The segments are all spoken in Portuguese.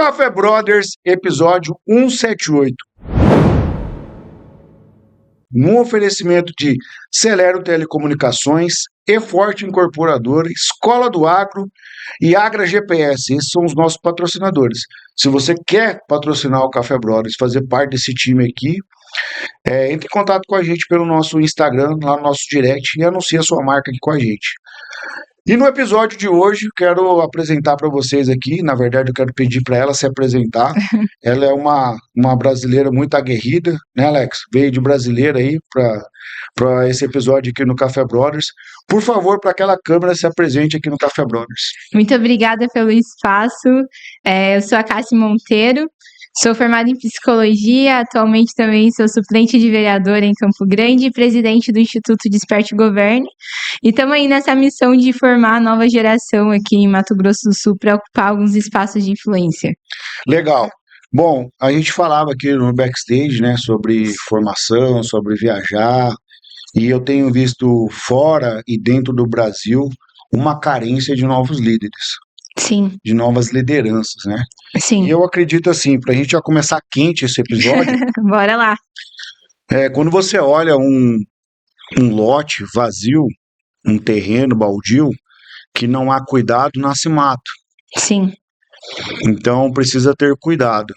Café Brothers, episódio 178. No oferecimento de Celero Telecomunicações, eForte Incorporadora, Escola do Agro e Agra GPS. Esses são os nossos patrocinadores. Se você quer patrocinar o Café Brothers, fazer parte desse time aqui, entre em contato com a gente pelo nosso Instagram, lá no nosso direct, e anuncie a sua marca aqui com a gente. E no episódio de hoje, quero apresentar para vocês aqui, na verdade eu quero pedir para ela se apresentar. Ela é uma brasileira muito aguerrida, né, Alex? Veio de brasileira aí para esse episódio aqui no Café Brothers. Por favor, para aquela câmera, se apresente aqui no Café Brothers. Muito obrigada pelo espaço. Eu sou a Cássia Monteiro, sou formada em Psicologia, atualmente também sou suplente de vereadora em Campo Grande e presidente do Instituto Desperte e Governe. E estamos aí nessa missão de formar a nova geração aqui em Mato Grosso do Sul para ocupar alguns espaços de influência. Legal. Bom, a gente falava aqui no backstage, né, sobre formação, sobre viajar, e eu tenho visto fora e dentro do Brasil uma carência de novos líderes. Sim. De novas lideranças, né? Sim. E eu acredito assim, pra gente já começar quente esse episódio, Bora lá. quando você olha um lote vazio, um terreno baldio, que não há cuidado, nasce mato. Sim. Então precisa ter cuidado.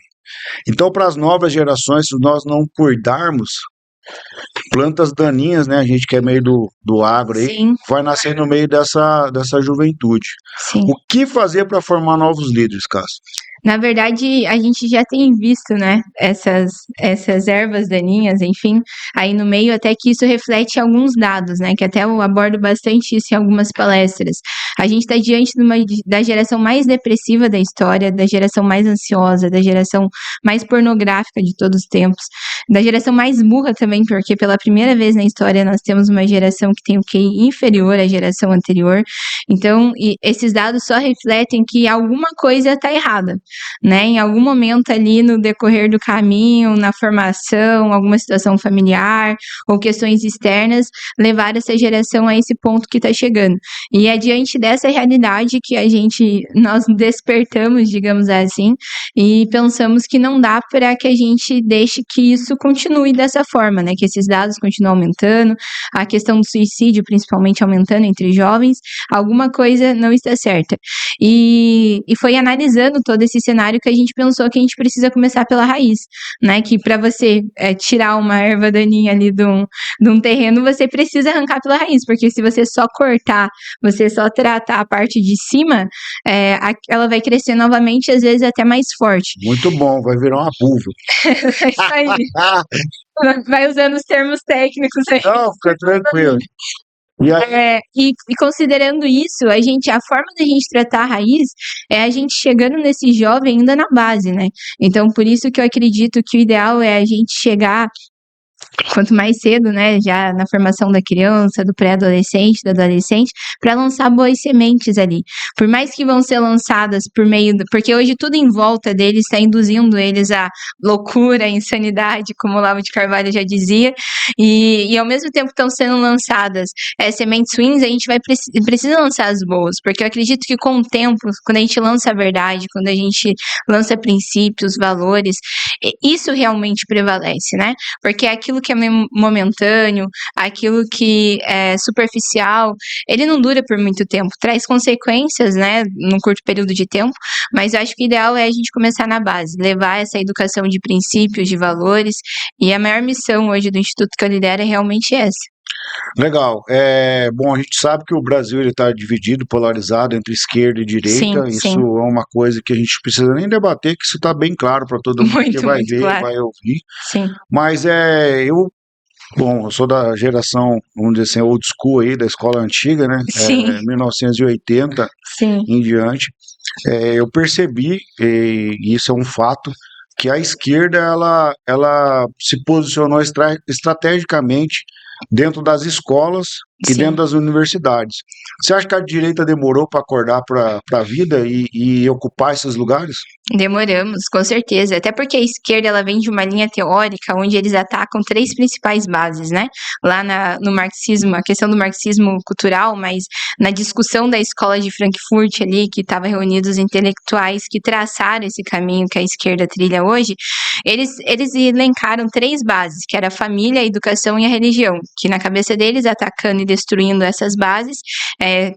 Então, para as novas gerações, se nós não cuidarmos, plantas daninhas, né? A gente que é meio do agro aí, Sim. vai nascer no meio dessa juventude. Sim. O que fazer para formar novos líderes, Cássio? Na verdade, a gente já tem visto, né, essas ervas daninhas, enfim, aí no meio, até que isso reflete alguns dados, né, que até eu abordo bastante isso em algumas palestras. A gente está diante da geração mais depressiva da história, da geração mais ansiosa, da geração mais pornográfica de todos os tempos, da geração mais burra também, porque pela primeira vez na história nós temos uma geração que tem o QI inferior à geração anterior. Então, esses dados só refletem que alguma coisa está errada, né? Em algum momento ali no decorrer do caminho, na formação, alguma situação familiar ou questões externas, levaram essa geração a esse ponto que está chegando. E é diante dessa realidade que nós despertamos, digamos assim, e pensamos que não dá para que a gente deixe que isso continue dessa forma, né? Que esses dados continuem aumentando, a questão do suicídio principalmente aumentando entre jovens, alguma coisa não está certa. E foi analisando todo esse cenário que a gente pensou que a gente precisa começar pela raiz, né? Que para você tirar uma erva daninha ali de um terreno, você precisa arrancar pela raiz, porque se você só cortar, você só tratar a parte de cima, ela vai crescer novamente, às vezes até mais forte. Muito bom, vai virar uma vulva. É isso aí. Vai usando os termos técnicos aí. Não, fica tranquilo. E considerando isso, a forma da gente tratar a raiz é a gente chegando nesse jovem ainda na base, né? Então, por isso que eu acredito que o ideal é a gente chegar quanto mais cedo, né, já na formação da criança, do pré-adolescente, do adolescente, para lançar boas sementes ali. Por mais que vão ser lançadas porque hoje tudo em volta deles está induzindo eles a loucura, a insanidade, como o Olavo de Carvalho já dizia, e ao mesmo tempo estão sendo lançadas sementes ruins, a gente precisa lançar as boas, porque eu acredito que com o tempo, quando a gente lança a verdade, quando a gente lança princípios, valores, isso realmente prevalece, né? Porque aquilo que é momentâneo, aquilo que é superficial, ele não dura por muito tempo, traz consequências, né, num curto período de tempo, mas eu acho que o ideal é a gente começar na base, levar essa educação de princípios, de valores, e a maior missão hoje do Instituto que eu lidero é realmente essa. Legal. Bom, a gente sabe que o Brasil está dividido, polarizado entre esquerda e direita. Sim, isso sim. é uma coisa que a gente precisa nem debater, que isso está bem claro para todo mundo que vai ver, claro. vai ouvir. Sim. Mas eu sou da geração, vamos dizer assim, old school aí, da escola antiga, né? Sim. 1980 Sim. em diante. Eu percebi, e isso é um fato, que a esquerda ela se posicionou estrategicamente dentro das escolas e Sim. dentro das universidades. Você acha que a direita demorou para acordar para a vida e ocupar esses lugares? Demoramos, com certeza. Até porque a esquerda ela vem de uma linha teórica onde eles atacam três principais bases, né? Lá no marxismo, a questão do marxismo cultural, mas na discussão da escola de Frankfurt ali, que estava reunidos os intelectuais que traçaram esse caminho que a esquerda trilha hoje, eles elencaram três bases, que era a família, a educação e a religião, que na cabeça deles, atacando e destruindo essas bases,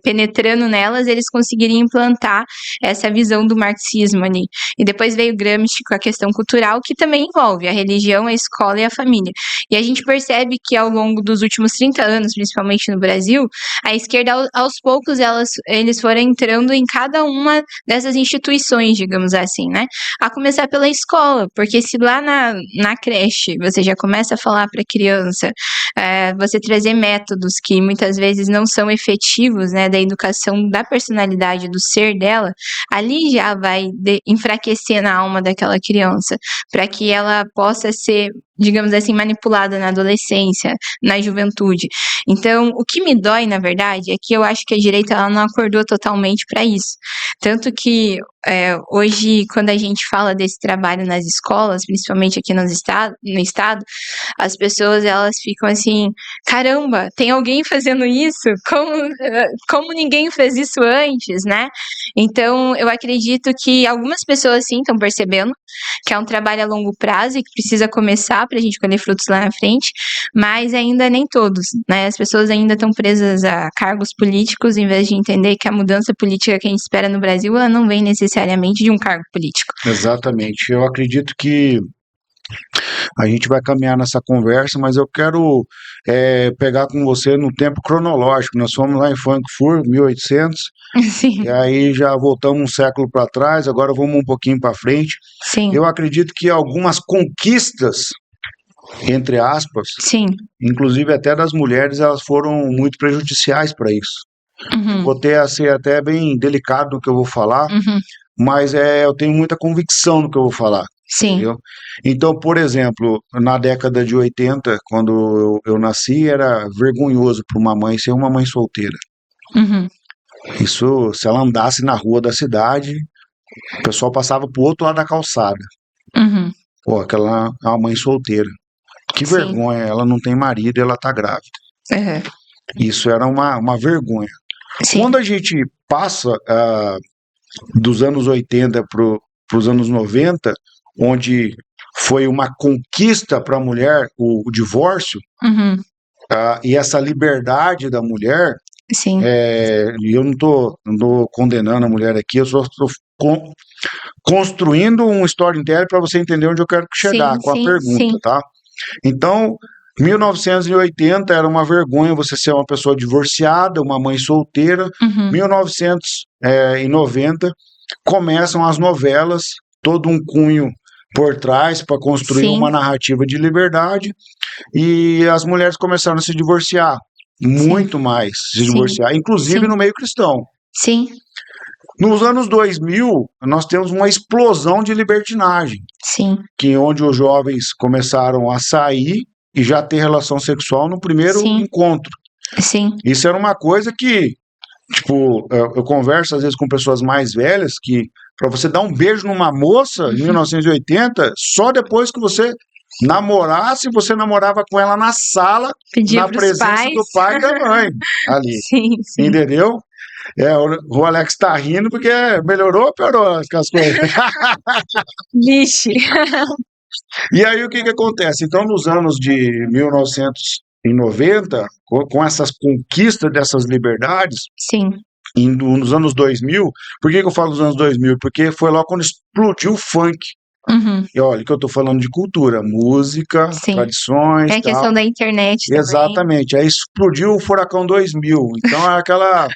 penetrando nelas, eles conseguiriam implantar essa visão do marxismo ali. E depois veio Gramsci com a questão cultural, que também envolve a religião, a escola e a família. E a gente percebe que ao longo dos últimos 30 anos, principalmente no Brasil, a esquerda, aos poucos, eles foram entrando em cada uma dessas instituições, digamos assim, né? A começar pela escola, porque se lá na creche você já começa a falar para a criança, você trazer métodos que muitas vezes não são efetivos, né, da educação da personalidade do ser dela, ali já vai enfraquecer na alma daquela criança, para que ela possa ser, digamos assim, manipulada na adolescência, na juventude. Então, o que me dói, na verdade, é que eu acho que a direita ela não acordou totalmente para isso. Tanto que hoje, quando a gente fala desse trabalho nas escolas, principalmente aqui no estado, as pessoas elas ficam assim, caramba, tem alguém fazendo isso? Como ninguém fez isso antes, né? Então, eu acredito que algumas pessoas sim estão percebendo que é um trabalho a longo prazo e que precisa começar para a gente colher frutos lá na frente, mas ainda nem todos, né? As pessoas ainda estão presas a cargos políticos, em vez de entender que a mudança política que a gente espera no Brasil, ela não vem necessariamente de um cargo político. Exatamente. Eu acredito que a gente vai caminhar nessa conversa, mas eu quero pegar com você no tempo cronológico. Nós fomos lá em Frankfurt, 1800, Sim, e aí já voltamos um século para trás, agora vamos um pouquinho para frente. sim, Eu acredito que algumas conquistas, entre aspas, sim. inclusive até das mulheres, elas foram muito prejudiciais para isso. Uhum, Vou ter a ser até bem delicado no que eu vou falar, uhum, mas eu tenho muita convicção no que eu vou falar, sim, entendeu? Então, por exemplo, na década de 80, quando eu nasci, era vergonhoso para uma mãe ser uma mãe solteira. uhum, Isso, se ela andasse na rua da cidade, o pessoal passava pro outro lado da calçada. uhum, Pô, aquela é uma mãe solteira. Que sim, vergonha, ela não tem marido e ela tá grávida. uhum, Isso era uma vergonha. sim, Quando a gente passa dos anos 80 para os anos 90, onde foi uma conquista para a mulher o divórcio, uhum, e essa liberdade da mulher, sim, e eu não tô condenando a mulher aqui, eu só estou construindo um storytelling para você entender onde eu quero chegar sim, com a sim, sim, pergunta, tá? Então, 1980 era uma vergonha você ser uma pessoa divorciada, uma mãe solteira. uhum, 1990 começam as novelas, todo um cunho por trás para construir sim, uma narrativa de liberdade, e as mulheres começaram a se divorciar, sim, muito mais se sim, divorciar, inclusive sim, no meio cristão. sim, Nos anos 2000, nós temos uma explosão de libertinagem, sim, que onde os jovens começaram a sair e já ter relação sexual no primeiro sim, encontro. sim, Isso era uma coisa que, tipo, eu converso às vezes com pessoas mais velhas que para você dar um beijo numa moça em 1980, só depois que você namorasse, você namorava com ela na sala, pedia na para os presença pais, do pai e da mãe, ali, sim, sim, entendeu? O Alex tá rindo porque melhorou ou piorou as coisas? vixe, E aí o que que acontece? Então, nos anos de 1990, com essas conquistas dessas liberdades, sim, nos anos 2000, por que que eu falo dos anos 2000? Porque foi lá quando explodiu o funk. uhum, E olha que eu estou falando de cultura, música, sim. tradições, É a questão tal. da internet também. Exatamente. Aí explodiu o Furacão 2000. Então é aquela,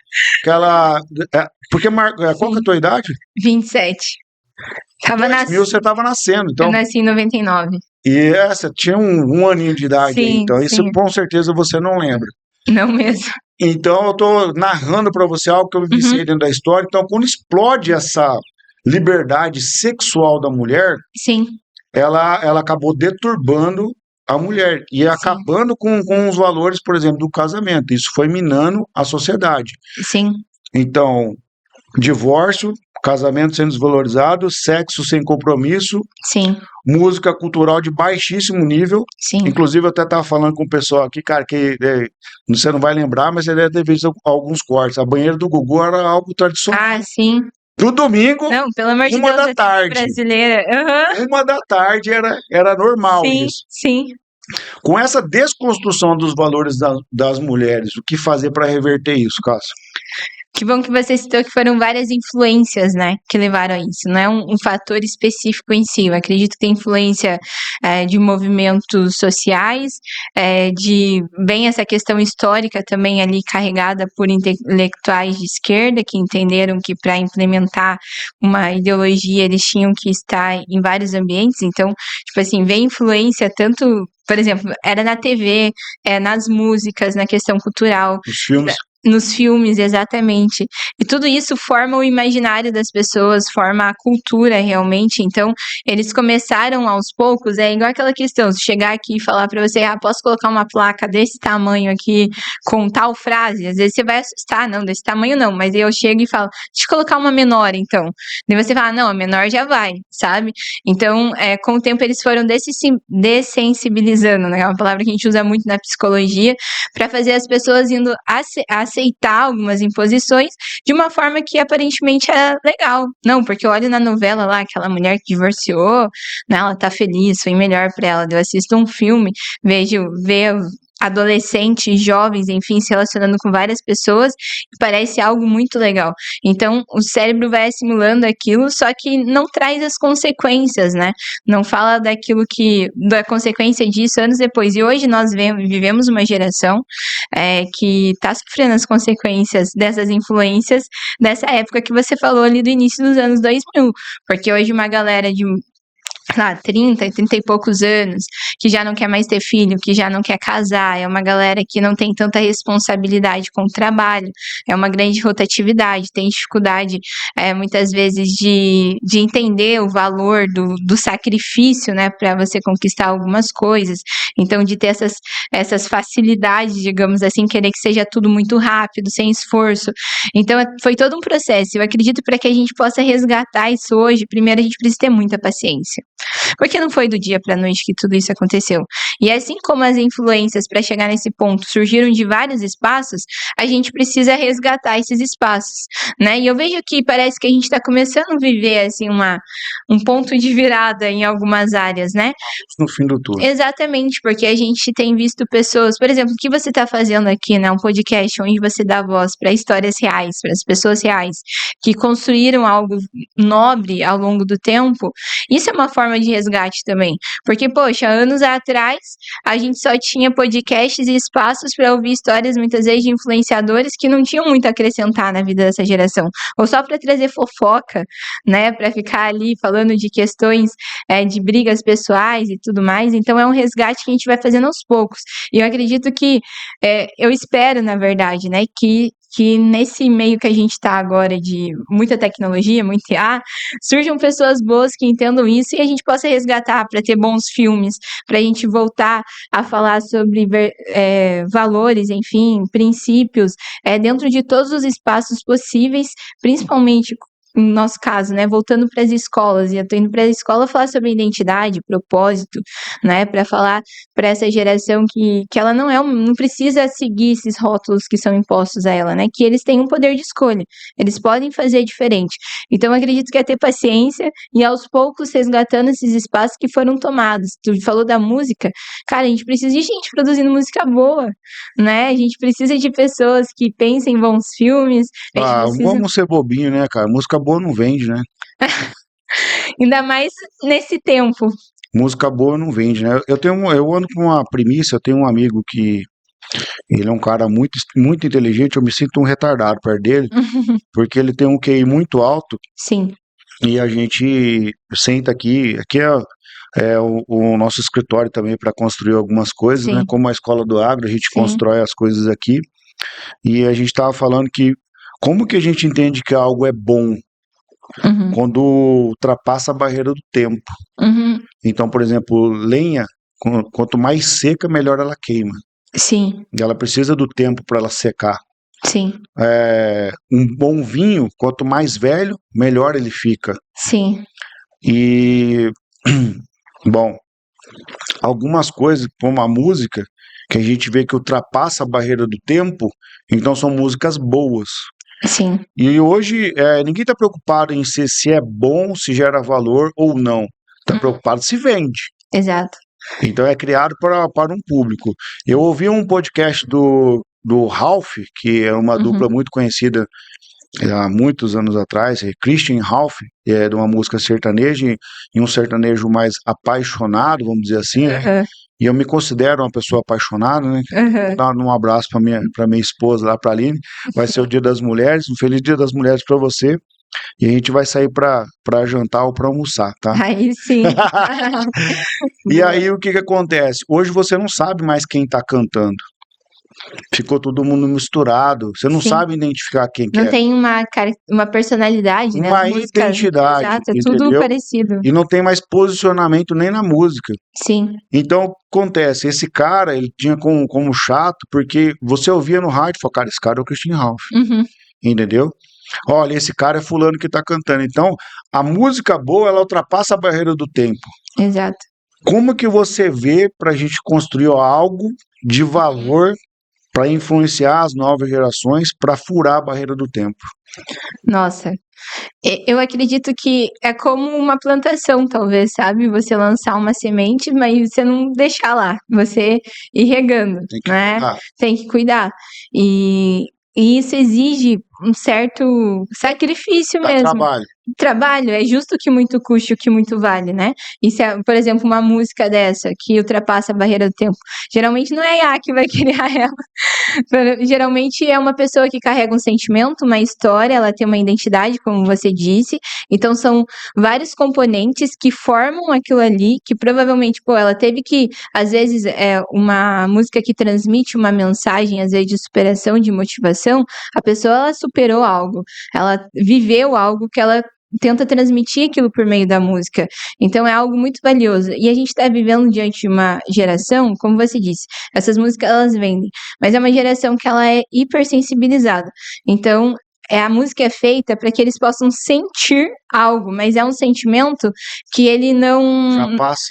porque qual que é a Sim, tua idade? 27. Tava 2000 você estava nascendo, Eu então. nasci em 99. E você tinha um aninho de idade aí, Sim, então isso sim. com certeza você não lembra. Não mesmo. Então eu estou narrando para você algo que eu Uhum, viciei dentro da história. Então, quando explode essa liberdade sexual da mulher, sim, ela acabou deturbando a mulher e Sim, acabando com os valores, por exemplo, do casamento. Isso foi minando a sociedade. sim, Então, divórcio, casamento sendo desvalorizado, sexo sem compromisso, sim, música cultural de baixíssimo nível. sim. Inclusive, eu até estava falando com o pessoal aqui, cara, que você não vai lembrar, mas você deve ter visto alguns cortes. A banheira do Gugu era algo tradicional. Ah, sim. No domingo, Não, pelo amor de uma Deus, da a TV tarde. brasileira. Aham. Uma da tarde era normal Sim, isso. sim. Com essa desconstrução dos valores das mulheres, o que fazer para reverter isso, Cássio? Que bom que você citou que foram várias influências, né, que levaram a isso. Não é um fator específico em si. Eu acredito que tem influência de movimentos sociais, de bem essa questão histórica também ali carregada por intelectuais de esquerda que entenderam que para implementar uma ideologia eles tinham que estar em vários ambientes. Então, tipo assim, vem influência tanto, por exemplo, era na TV, nas músicas, na questão cultural, Os filmes. nos filmes, exatamente. E tudo isso forma o imaginário das pessoas, forma a cultura realmente. Então, eles começaram aos poucos, é igual aquela questão, se chegar aqui e falar pra você, posso colocar uma placa desse tamanho aqui com tal frase? Às vezes você vai assustar, não, desse tamanho não, mas aí eu chego e falo, deixa eu colocar uma menor então. Daí você fala, não, a menor já vai, sabe? Então, com o tempo eles foram dessensibilizando, né? É uma palavra que a gente usa muito na psicologia, para fazer as pessoas indo aceitar algumas imposições de uma forma que aparentemente é legal. Não, porque eu olho na novela lá, aquela mulher que divorciou, né, ela tá feliz, foi melhor para ela. Eu assisto um filme, vejo adolescentes, jovens, enfim, se relacionando com várias pessoas, e parece algo muito legal. Então, o cérebro vai assimilando aquilo, só que não traz as consequências, né? Não fala da consequência disso anos depois. E hoje nós vivemos uma geração que está sofrendo as consequências dessas influências dessa época que você falou ali do início dos anos 2000, porque hoje uma galera de 30 e poucos anos, que já não quer mais ter filho, que já não quer casar, é uma galera que não tem tanta responsabilidade com o trabalho, é uma grande rotatividade, tem dificuldade muitas vezes de entender o valor do sacrifício, né, para você conquistar algumas coisas, então de ter essas facilidades, digamos assim, querer que seja tudo muito rápido, sem esforço, então foi todo um processo, eu acredito para que a gente possa resgatar isso hoje, primeiro a gente precisa ter muita paciência, porque não foi do dia para a noite que tudo isso aconteceu. E assim como as influências para chegar nesse ponto surgiram de vários espaços, a gente precisa resgatar esses espaços, né? E eu vejo que parece que a gente está começando a viver assim um ponto de virada em algumas áreas, né? No fim do túnel. Exatamente, porque a gente tem visto pessoas, por exemplo, o que você está fazendo aqui, né? Um podcast onde você dá voz para histórias reais, para as pessoas reais, que construíram algo nobre ao longo do tempo. Isso é uma forma de resgate também. Porque, poxa, anos atrás, a gente só tinha podcasts e espaços para ouvir histórias, muitas vezes, de influenciadores que não tinham muito a acrescentar na vida dessa geração. Ou só para trazer fofoca, né? Para ficar ali falando de questões de brigas pessoais e tudo mais. Então, é um resgate que a gente vai fazendo aos poucos. E eu acredito que, eu espero, na verdade, né, que nesse meio que a gente está agora de muita tecnologia, muito IA, surjam pessoas boas que entendam isso e a gente possa resgatar para ter bons filmes, para a gente voltar a falar sobre valores, enfim, princípios, dentro de todos os espaços possíveis, principalmente no nosso caso, né, voltando para as escolas, e eu tô indo para a escola falar sobre identidade, propósito, né, para falar para essa geração que ela não precisa seguir esses rótulos que são impostos a ela, né, que eles têm um poder de escolha, eles podem fazer diferente. Então, eu acredito que é ter paciência e aos poucos resgatando esses espaços que foram tomados. Tu falou da música, cara, a gente precisa de gente produzindo música boa, né, a gente precisa de pessoas que pensem em bons filmes, a gente precisa. Vamos ser bobinho, né, cara? Música boa não vende, né? Ainda mais nesse tempo. Música boa não vende, né? Eu ando com uma premissa, eu tenho um amigo que ele é um cara muito, muito inteligente, eu me sinto um retardado perto dele, porque ele tem um QI muito alto Sim, e a gente senta aqui é o nosso escritório também para construir algumas coisas, né? sim, Como a Escola do Agro, a gente sim. constrói as coisas aqui e a gente estava falando que como que a gente entende que algo é bom Uhum, quando ultrapassa a barreira do tempo. uhum, Então, por exemplo, lenha, Quanto mais seca, melhor ela queima. Sim, E ela precisa do tempo para ela secar. sim, Um bom vinho, quanto mais velho, melhor ele fica. sim. E, bom, algumas coisas, como a música, que a gente vê que ultrapassa a barreira do tempo, então são músicas boas. Sim, E hoje ninguém está preocupado em se é bom, se gera valor ou não. Está preocupado se vende. exato. Então é criado para um público. Eu ouvi um podcast do Ralph, que é uma Uhum, dupla muito conhecida há muitos anos atrás, Christian Ralph, de uma música sertaneja e um sertanejo mais apaixonado, vamos dizer assim, né? aham, E eu me considero uma pessoa apaixonada, né? Vou aham. dar um abraço para minha esposa lá, para a Aline. Vai ser o Dia das Mulheres, um feliz Dia das Mulheres para você. E a gente vai sair para jantar ou para almoçar, tá? Aí sim. E Boa. aí o que que acontece? Hoje você não sabe mais quem tá cantando. Ficou todo mundo misturado. Você não Sim. sabe identificar quem que Não é. tem uma personalidade, né? As Uma músicas, identidade, exato, é tudo entendeu? parecido. E não tem mais posicionamento nem na música. Sim. Então, acontece, esse cara, ele tinha como chato, porque você ouvia no rádio e falava, cara, esse cara é o Christian Ralph, Uhum, entendeu? Olha, esse cara é fulano que tá cantando. Então, a música boa, ela ultrapassa a barreira do tempo. exato. Como que você vê pra gente construir algo de valor para influenciar as novas gerações, para furar a barreira do tempo? Nossa, eu acredito que é como uma plantação, talvez, sabe? Você lançar uma semente, mas você não deixar lá, você ir regando, Tem que né? cuidar, Tem que cuidar. E, e isso exige um certo sacrifício dá mesmo. trabalho. Trabalho, é justo que muito custe o que muito vale, né? E se, por exemplo, uma música dessa que ultrapassa a barreira do tempo, geralmente não é a IA que vai criar ela. Geralmente é uma pessoa que carrega um sentimento, uma história, ela tem uma identidade, como você disse. Então são vários componentes que formam aquilo ali, que provavelmente, pô, ela teve que, às vezes, uma música que transmite uma mensagem, às vezes de superação, de motivação, a pessoa ela superou algo, ela viveu algo que ela tenta transmitir aquilo por meio da música. Então é algo muito valioso. E a gente está vivendo diante de uma geração, como você disse, essas músicas elas vendem, mas é uma geração que ela é hipersensibilizada. Então, a música é feita para que eles possam sentir algo, mas é um sentimento que ele Já não. passa.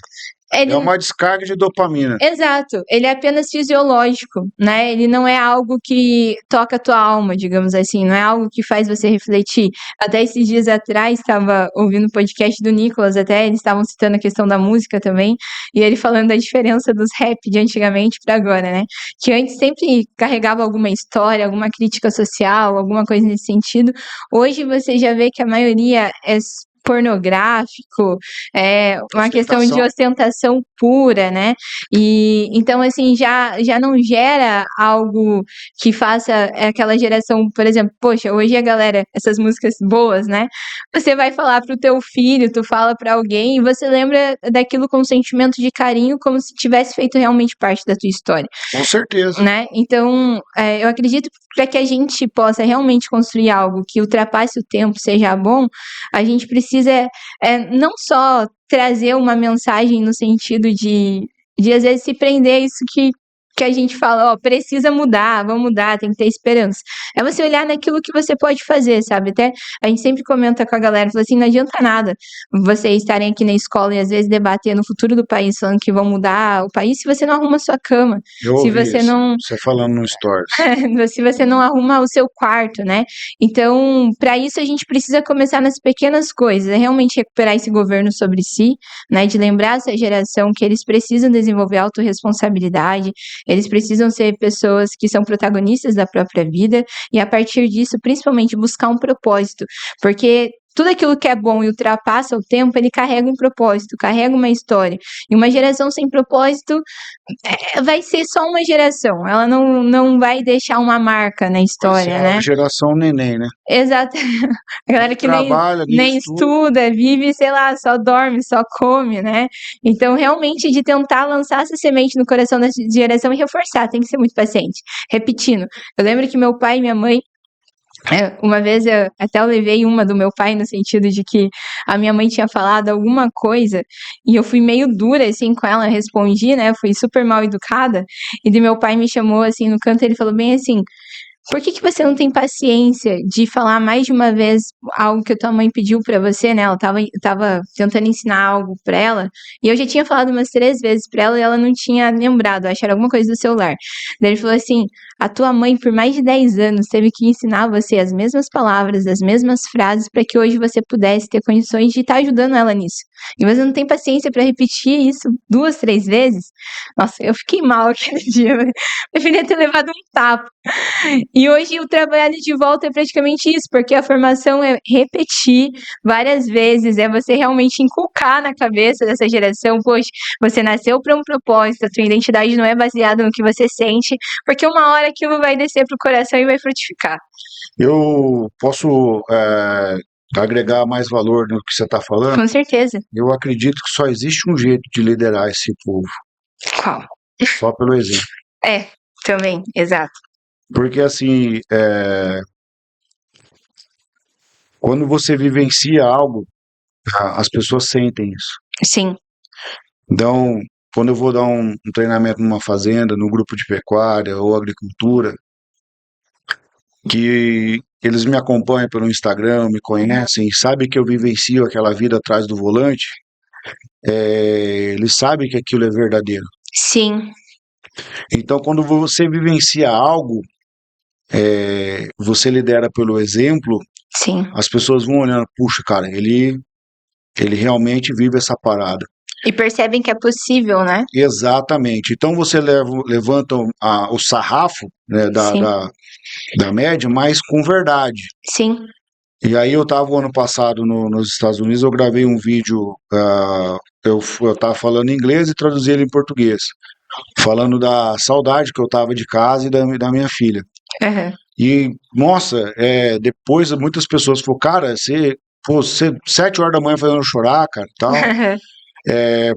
É Ele, uma descarga de dopamina. exato, ele é apenas fisiológico, né? Ele não é algo que toca a tua alma, digamos assim, não é algo que faz você refletir. Até esses dias atrás, estava ouvindo o podcast do Nicolas, até eles estavam citando a questão da música também, e ele falando da diferença dos rap de antigamente para agora, né? Que antes sempre carregava alguma história, alguma crítica social, alguma coisa nesse sentido. Hoje você já vê que a maioria é pornográfico, é uma questão de Ostentação. ostentação pura, né? E então assim já não gera algo que faça aquela geração, por exemplo, poxa, hoje a galera, essas músicas boas, né? Você vai falar pro teu filho, tu fala para alguém e você lembra daquilo com um sentimento de carinho, como se tivesse feito realmente parte da tua história, Com certeza. né? Então, eu acredito que para que a gente possa realmente construir algo que ultrapasse o tempo, seja bom, a gente precisa não só trazer uma mensagem no sentido de às vezes se prender a isso que a gente fala, ó, precisa mudar, vamos mudar, tem que ter esperança. É você olhar naquilo que você pode fazer, sabe? Até a gente sempre comenta com a galera, fala assim, não adianta nada vocês estarem aqui na escola e às vezes debatendo o futuro do país, falando que vão mudar o país, se você não arruma a sua cama, Eu se ouvi você isso. não Você falando no Stories. se você não arruma o seu quarto, né? Então, para isso a gente precisa começar nas pequenas coisas, é realmente recuperar esse governo sobre si, né? De lembrar essa geração que eles precisam desenvolver autorresponsabilidade, eles precisam ser pessoas que são protagonistas da própria vida e a partir disso, principalmente buscar um propósito, porque tudo aquilo que é bom e ultrapassa o tempo, ele carrega um propósito, carrega uma história. E uma geração sem propósito vai ser só uma geração, ela não vai deixar uma marca na Vai ser história, a né? geração neném, né? Exato. A galera Nem que nem, trabalha, nem nem estuda. estuda, vive, sei lá, só dorme, só come, né? Então, realmente, de tentar lançar essa semente no coração da geração e reforçar, tem que ser muito paciente. Repetindo, eu lembro que meu pai e minha mãe Uma vez eu levei uma do meu pai no sentido de que a minha mãe tinha falado alguma coisa e eu fui meio dura assim com ela, respondi, né? Fui super mal educada e de meu pai me chamou assim no canto, ele falou bem assim: por que que você não tem paciência de falar mais de uma vez algo que a tua mãe pediu pra você, né? Ela tava tentando ensinar algo pra ela, e eu já tinha falado umas 3 vezes pra ela e ela não tinha lembrado, acho que era alguma coisa do celular. Daí ele falou assim: a tua mãe, por mais de 10 anos, teve que ensinar você as mesmas palavras, as mesmas frases, pra que hoje você pudesse ter condições de estar ajudando ela nisso. E você não tem paciência pra repetir isso 2, 3 vezes? Nossa, eu fiquei mal aquele dia, eu preferia ter levado um tapa. E hoje o trabalho de volta é praticamente isso, porque a formação é repetir várias vezes, é você realmente inculcar na cabeça dessa geração, poxa, você nasceu para um propósito, a tua identidade não é baseada no que você sente, porque uma hora aquilo vai descer pro coração e vai frutificar. Eu posso agregar mais valor no que você está falando? Com certeza. Eu acredito que só existe um jeito de liderar esse povo, Qual? só pelo exemplo. Também, exato. Porque assim, quando você vivencia algo, as pessoas sentem isso. Sim. Então, quando eu vou dar um treinamento numa fazenda, no grupo de pecuária ou agricultura, que eles me acompanham pelo Instagram, me conhecem, sabem que eu vivencio aquela vida atrás do volante, eles sabem que aquilo é verdadeiro. Sim. Então, quando você vivencia algo, você lidera pelo exemplo, Sim. as pessoas vão olhando, puxa, cara, ele realmente vive essa parada. E percebem que é possível, né? Exatamente. Então você levanta o sarrafo, né, da média, mas com verdade. Sim. E aí eu estava o ano passado nos Estados Unidos, eu gravei um vídeo, eu estava falando em inglês e traduzi ele em português, falando da saudade que eu estava de casa e da minha filha. Uhum. E, nossa, depois muitas pessoas falaram, cara, você 7 horas da manhã fazendo eu chorar, cara, tal.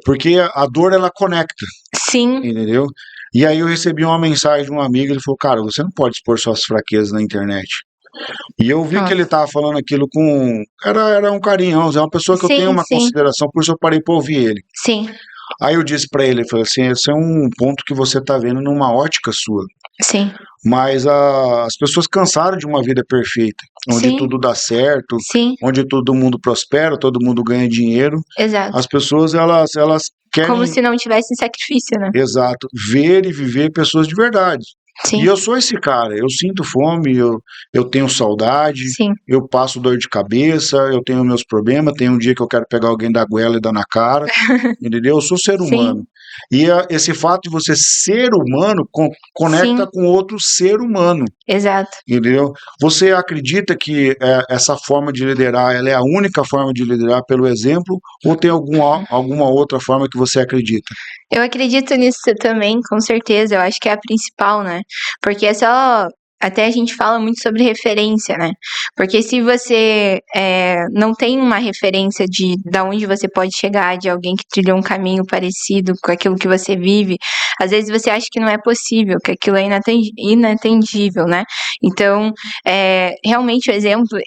Porque a dor, ela conecta. Sim. Entendeu? E aí eu recebi uma mensagem de um amigo, ele falou, cara, você não pode expor suas fraquezas na internet. E eu vi que ele tava falando aquilo com... Era um carinhão, é uma pessoa que eu tenho uma consideração, por isso eu parei pra ouvir ele. Sim. Aí eu disse pra ele, eu falei assim, esse é um ponto que você tá vendo numa ótica sua. Sim. Mas as pessoas cansaram de uma vida perfeita, onde tudo dá certo, onde todo mundo prospera, todo mundo ganha dinheiro. Exato. As pessoas, elas querem... Como se não tivesse sacrifício, né? Exato. Ver e viver pessoas de verdade. Sim. E eu sou esse cara, eu sinto fome, eu tenho saudade, Sim. eu passo dor de cabeça, eu tenho meus problemas, tem um dia que eu quero pegar alguém da goela e dar na cara, entendeu? Eu sou ser humano. E esse fato de você ser humano conecta com outro ser humano. Exato. Entendeu? Você acredita que essa forma de liderar, ela é a única forma de liderar pelo exemplo, ou tem alguma outra forma que você acredita? Eu acredito nisso também, com certeza. Eu acho que é a principal, né? Porque é só. Até a gente fala muito sobre referência, né? Porque se você não tem uma referência de onde você pode chegar, de alguém que trilhou um caminho parecido com aquilo que você vive, às vezes você acha que não é possível, que aquilo é inatendível, né? Então, realmente o exemplo,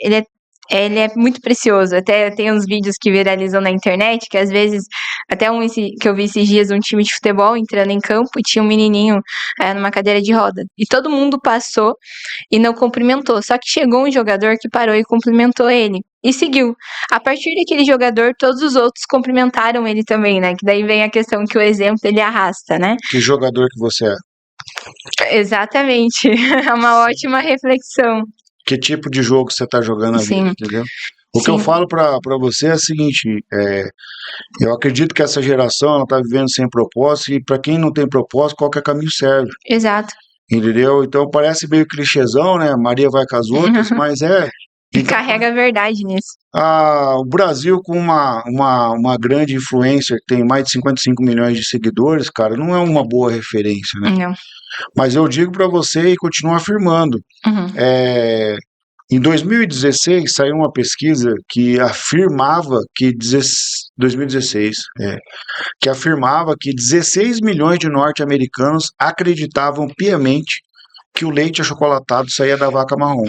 ele é muito precioso. Até tem uns vídeos que viralizam na internet, que às vezes, até que eu vi esses dias, um time de futebol entrando em campo e tinha um menininho numa cadeira de roda. E todo mundo passou e não cumprimentou. Só que chegou um jogador que parou e cumprimentou ele. E seguiu. A partir daquele jogador, todos os outros cumprimentaram ele também, né? Que daí vem a questão que o exemplo, ele arrasta, né? Que jogador que você é? Exatamente. É uma ótima reflexão. Que tipo de jogo você está jogando na vida, entendeu? O que eu falo para você é o seguinte, eu acredito que essa geração está vivendo sem propósito, e para quem não tem propósito, qualquer caminho serve. Exato. Entendeu? Então parece meio clichêzão, né? Maria vai com as outras, mas E carrega a verdade nisso. O Brasil, com uma grande influência, que tem mais de 55 milhões de seguidores, cara, não é uma boa referência, né? Não. Mas eu digo para você e continuo afirmando. Em 2016 saiu uma pesquisa que afirmava que 2016, que afirmava que 16 milhões de norte-americanos acreditavam piamente que o leite achocolatado saía da vaca marrom.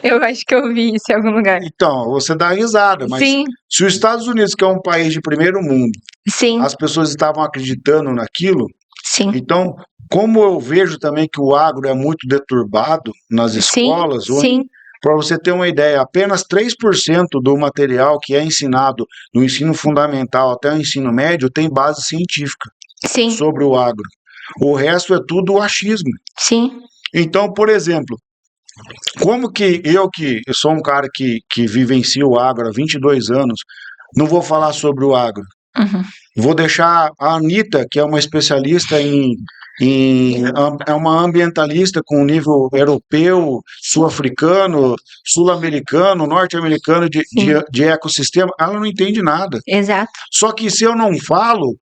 Eu acho que eu vi isso em algum lugar. Então, você dá risada, mas Sim, se os Estados Unidos, que é um país de primeiro mundo, sim, as pessoas estavam acreditando naquilo, sim, então, como eu vejo também que o agro é muito deturbado nas sim, escolas, sim, para você ter uma ideia, apenas 3% do material que é ensinado no ensino fundamental até o ensino médio tem base científica sim, sobre o agro. O resto é tudo achismo. sim, Então, por exemplo, como que eu sou um cara que vivencia o agro há 22 anos, não vou falar sobre o agro. uhum, Vou deixar a Anitta, que é uma especialista é uma ambientalista com nível europeu, sul-africano, sul-americano, norte-americano sim, de ecossistema, ela não entende nada. exato. Só que se eu não falo,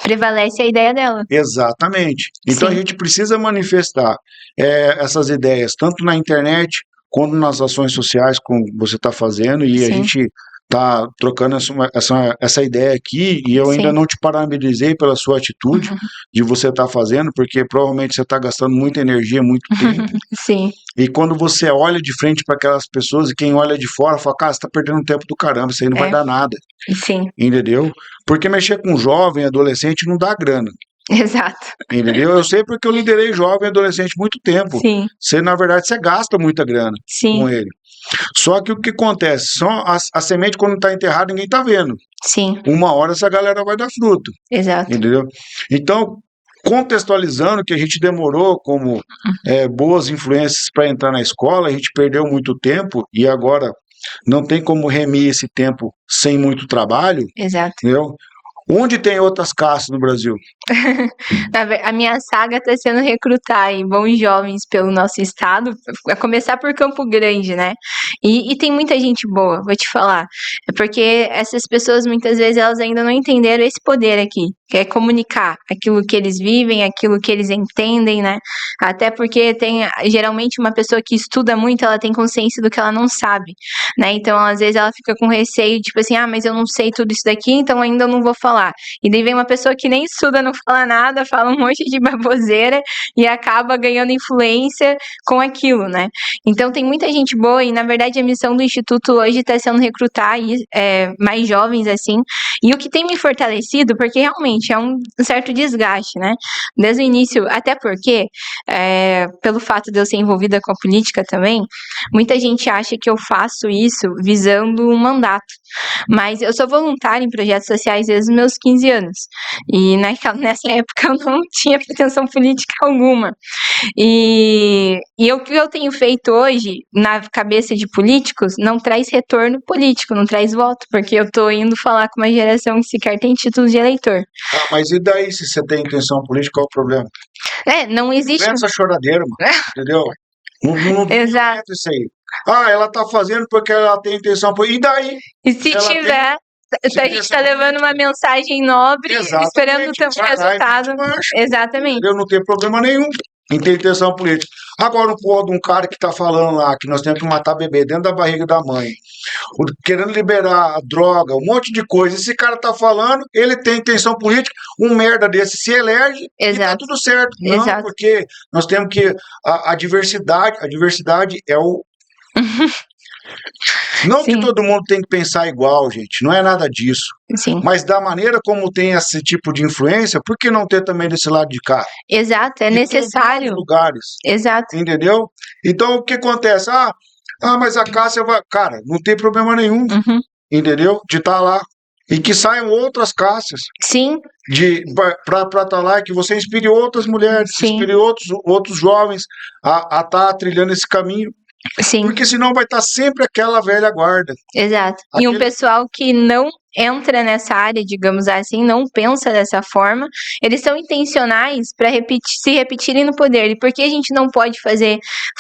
Prevalece a ideia dela. exatamente. Então a Sim, gente precisa manifestar essas ideias, tanto na internet quanto nas ações sociais, como você está fazendo, e a sim, gente está trocando essa ideia aqui, e eu ainda sim, não te parabenizei pela sua atitude uhum, de você estar fazendo, porque provavelmente você está gastando muita energia, muito tempo, sim, e quando você olha de frente para aquelas pessoas, e quem olha de fora fala, cara, você está perdendo tempo do caramba, isso aí não vai é, dar nada, sim, entendeu? Porque mexer com jovem, adolescente, não dá grana. exato. Entendeu? Eu sei porque eu liderei jovem e adolescente muito tempo. Sim, Você, na verdade, você gasta muita grana com sim, ele. Só que o que acontece? A semente, quando está enterrada, ninguém está vendo. sim, Uma hora essa galera vai dar fruto. exato. Entendeu? Então, contextualizando que a gente demorou como boas influências para entrar na escola, a gente perdeu muito tempo e agora não tem como remir esse tempo sem muito trabalho, Exato. entendeu? Onde tem outras castas no Brasil? A minha saga está sendo recrutar aí bons jovens pelo nosso estado, a começar por Campo Grande, né? E tem muita gente boa, vou te falar. É porque essas pessoas, muitas vezes, elas ainda não entenderam esse poder aqui, que é comunicar aquilo que eles vivem, aquilo que eles entendem, né? Até porque tem, geralmente, uma pessoa que estuda muito, ela tem consciência do que ela não sabe, né? Então, às vezes, ela fica com receio, tipo assim, ah, mas eu não sei tudo isso daqui, então ainda não vou falar. E daí vem uma pessoa que nem estuda, não fala nada, fala um monte de baboseira e acaba ganhando influência com aquilo, né? Então tem muita gente boa e, na verdade, a missão do Instituto hoje está sendo recrutar mais jovens, assim. E o que tem me fortalecido, porque realmente é um certo desgaste, né? Desde o início, até porque, pelo fato de eu ser envolvida com a política também, muita gente acha que eu faço isso visando um mandato. Mas eu sou voluntária em projetos sociais desde os meus 15 anos. E nessa época eu não tinha pretensão política alguma. E o que eu tenho feito hoje, na cabeça de políticos, não traz retorno político, não traz voto, porque eu tô indo falar com uma geração que sequer tem título de eleitor. Ah, mas e daí se você tem intenção política, qual é o problema? Não existe. Vem essa choradeira, mano, entendeu? Não Exato. entra isso aí. Ah, ela tá fazendo porque ela tem intenção política. E daí? E se Ela tiver, se a gente tá levando uma mensagem nobre, esperando ter um resultado. Exatamente. Entendeu? Não tem problema nenhum em ter intenção política. Agora, o porra de um cara que tá falando lá que nós temos que matar bebê dentro da barriga da mãe, querendo liberar a droga, um monte de coisa. Esse cara tá falando, ele tem intenção política, um merda desse se elege e tá tudo certo. Não, Exato. porque nós temos que. A diversidade é o. Não Sim. que todo mundo tem que pensar igual, gente, não é nada disso. Sim. Mas da maneira como tem esse tipo de influência, por que não ter também desse lado de cá? Exato, é E necessário. em todos os lugares, Exato. entendeu? Então o que acontece? Mas a Cássia vai. Cara, não tem problema nenhum, Uhum. entendeu? De estar lá. E que saiam outras Cássias Sim, para estar lá, que você inspire outras mulheres, Sim. inspire outros jovens a estar trilhando esse caminho. sim, Porque senão vai estar sempre aquela velha guarda. exato. E um pessoal que não entra nessa área, digamos assim, não pensa dessa forma, eles são intencionais para se repetirem no poder. E por que a gente não pode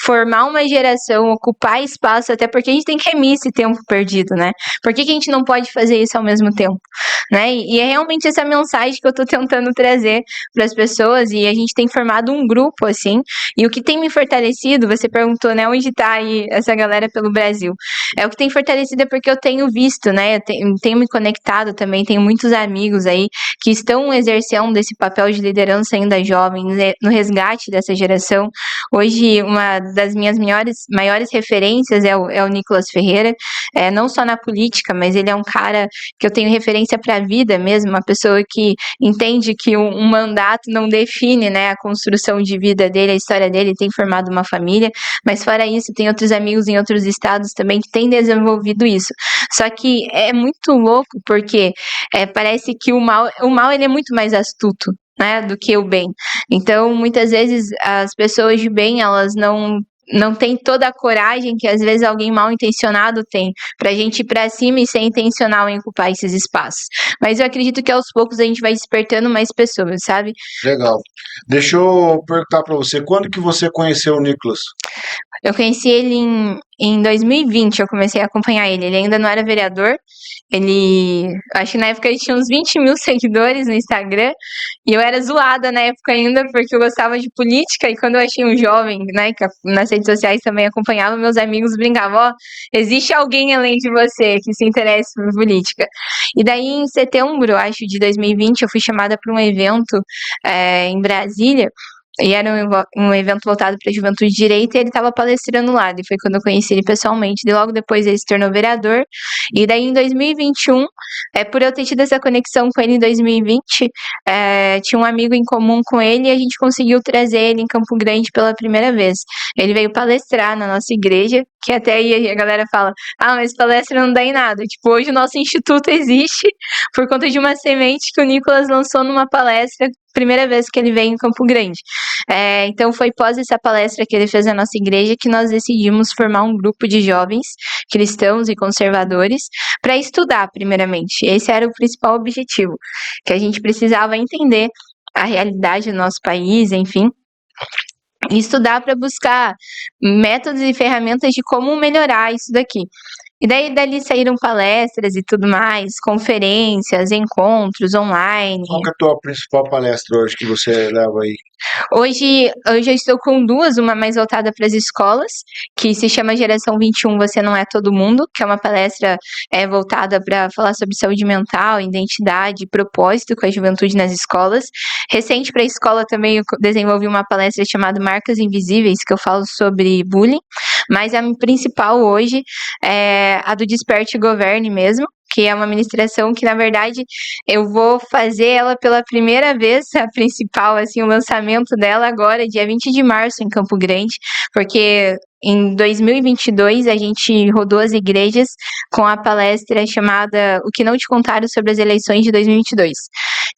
formar uma geração, ocupar espaço, até porque a gente tem que remir esse tempo perdido, né? Por que a gente não pode fazer isso ao mesmo tempo? Né? E é realmente essa mensagem que eu tô tentando trazer para as pessoas, e a gente tem formado um grupo, assim, e o que tem me fortalecido, você perguntou, né, onde tá aí essa galera pelo Brasil? O que tem fortalecido é porque eu tenho visto, né, eu tenho me conectado conectado também, tenho muitos amigos aí que estão exercendo esse papel de liderança ainda jovem, no resgate dessa geração. Hoje, uma das minhas maiores referências é o Nicolas Ferreira, não só na política, mas ele é um cara que eu tenho referência para a vida mesmo, uma pessoa que entende que um mandato não define, né, a construção de vida dele, a história dele, tem formado uma família, mas fora isso, tem outros amigos em outros estados também que têm desenvolvido isso. Só que é muito louco, porque parece que o mal ele é muito mais astuto, né, do que o bem. Então, muitas vezes, as pessoas de bem, elas não têm toda a coragem que às vezes alguém mal intencionado tem, pra gente ir pra cima e ser intencional em ocupar esses espaços. Mas eu acredito que aos poucos a gente vai despertando mais pessoas, sabe? Legal. Deixa eu perguntar para você, quando que você conheceu o Nicolas? Eu conheci ele em 2020, eu comecei a acompanhar ele. Ele ainda não era vereador. Acho que na época ele tinha uns 20 mil seguidores no Instagram. E eu era zoada na época ainda, porque eu gostava de política. E quando eu achei um jovem, né, que nas redes sociais também acompanhava, meus amigos brincavam: ó, existe alguém além de você que se interessa por política. E daí, em setembro, acho, de 2020, eu fui chamada para um evento em Brasília. E era um evento voltado para a juventude de direita e ele estava palestrando lá. E foi quando eu conheci ele pessoalmente. E logo depois ele se tornou vereador. E daí em 2021, por eu ter tido essa conexão com ele em 2020, tinha um amigo em comum com ele e a gente conseguiu trazer ele em Campo Grande pela primeira vez. Ele veio palestrar na nossa igreja, que até aí a galera fala: ah, mas palestra não dá em nada. Tipo, hoje o nosso instituto existe por conta de uma semente que o Nicolas lançou numa palestra, primeira vez que ele veio em Campo Grande. Então foi pós essa palestra que ele fez na nossa igreja que nós decidimos formar um grupo de jovens cristãos e conservadores para estudar, primeiramente. Esse era o principal objetivo, que a gente precisava entender a realidade do nosso país, enfim, e estudar para buscar métodos e ferramentas de como melhorar isso daqui. E daí dali saíram palestras e tudo mais, conferências, encontros online. Qual que é a tua principal palestra hoje que você leva aí? Hoje eu estou com duas, uma mais voltada para as escolas, que se chama Geração 21, Você Não É Todo Mundo, que é uma palestra voltada para falar sobre saúde mental, identidade e propósito com a juventude nas escolas. Recente para a escola também eu desenvolvi uma palestra chamada Marcas Invisíveis, que eu falo sobre bullying, mas a principal hoje é a do Desperte e Governe mesmo, que é uma ministração que, na verdade, eu vou fazer ela pela primeira vez, a principal, assim, o lançamento dela agora, dia 20 de março, em Campo Grande, porque em 2022 a gente rodou as igrejas com a palestra chamada O que não te contaram sobre as eleições de 2022,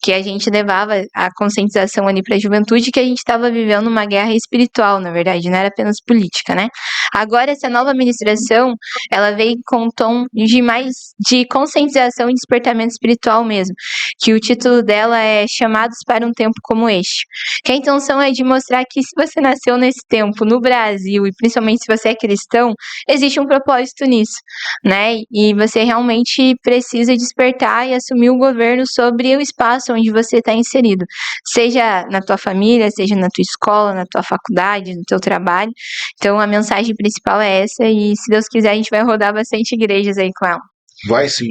que a gente levava a conscientização ali para a juventude que a gente estava vivendo uma guerra espiritual, na verdade, não era apenas política, né? Agora, essa nova ministração, ela veio com um tom de conscientização e despertamento espiritual mesmo, que o título dela é Chamados para um Tempo Como Este, que a intenção é de mostrar que se você nasceu nesse tempo no Brasil, e principalmente se você é cristão, existe um propósito nisso, né? E você realmente precisa despertar e assumir o governo sobre o espaço onde você está inserido, seja na tua família, seja na tua escola, na tua faculdade, no teu trabalho. Então a mensagem principal é essa, e se Deus quiser a gente vai rodar bastante igrejas aí com ela. Vai sim.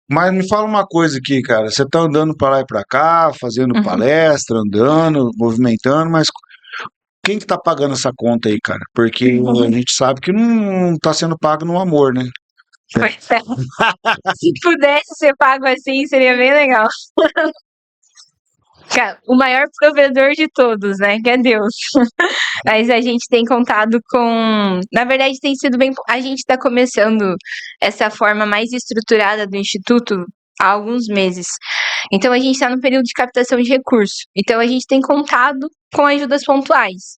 Mas me fala uma coisa aqui, cara. Você tá andando para lá e para cá, fazendo palestra, andando, movimentando, mas quem que tá pagando essa conta aí, cara? Porque a gente sabe que não tá sendo pago no amor, né? Pois é. Se pudesse ser pago assim, seria bem legal. Cara, o maior provedor de todos, né? Que é Deus. Mas a gente tem contado com. Na verdade, tem sido bem. A gente está começando essa forma mais estruturada do Instituto há alguns meses. Então, a gente está no período de captação de recursos. Então, a gente tem contado com ajudas pontuais.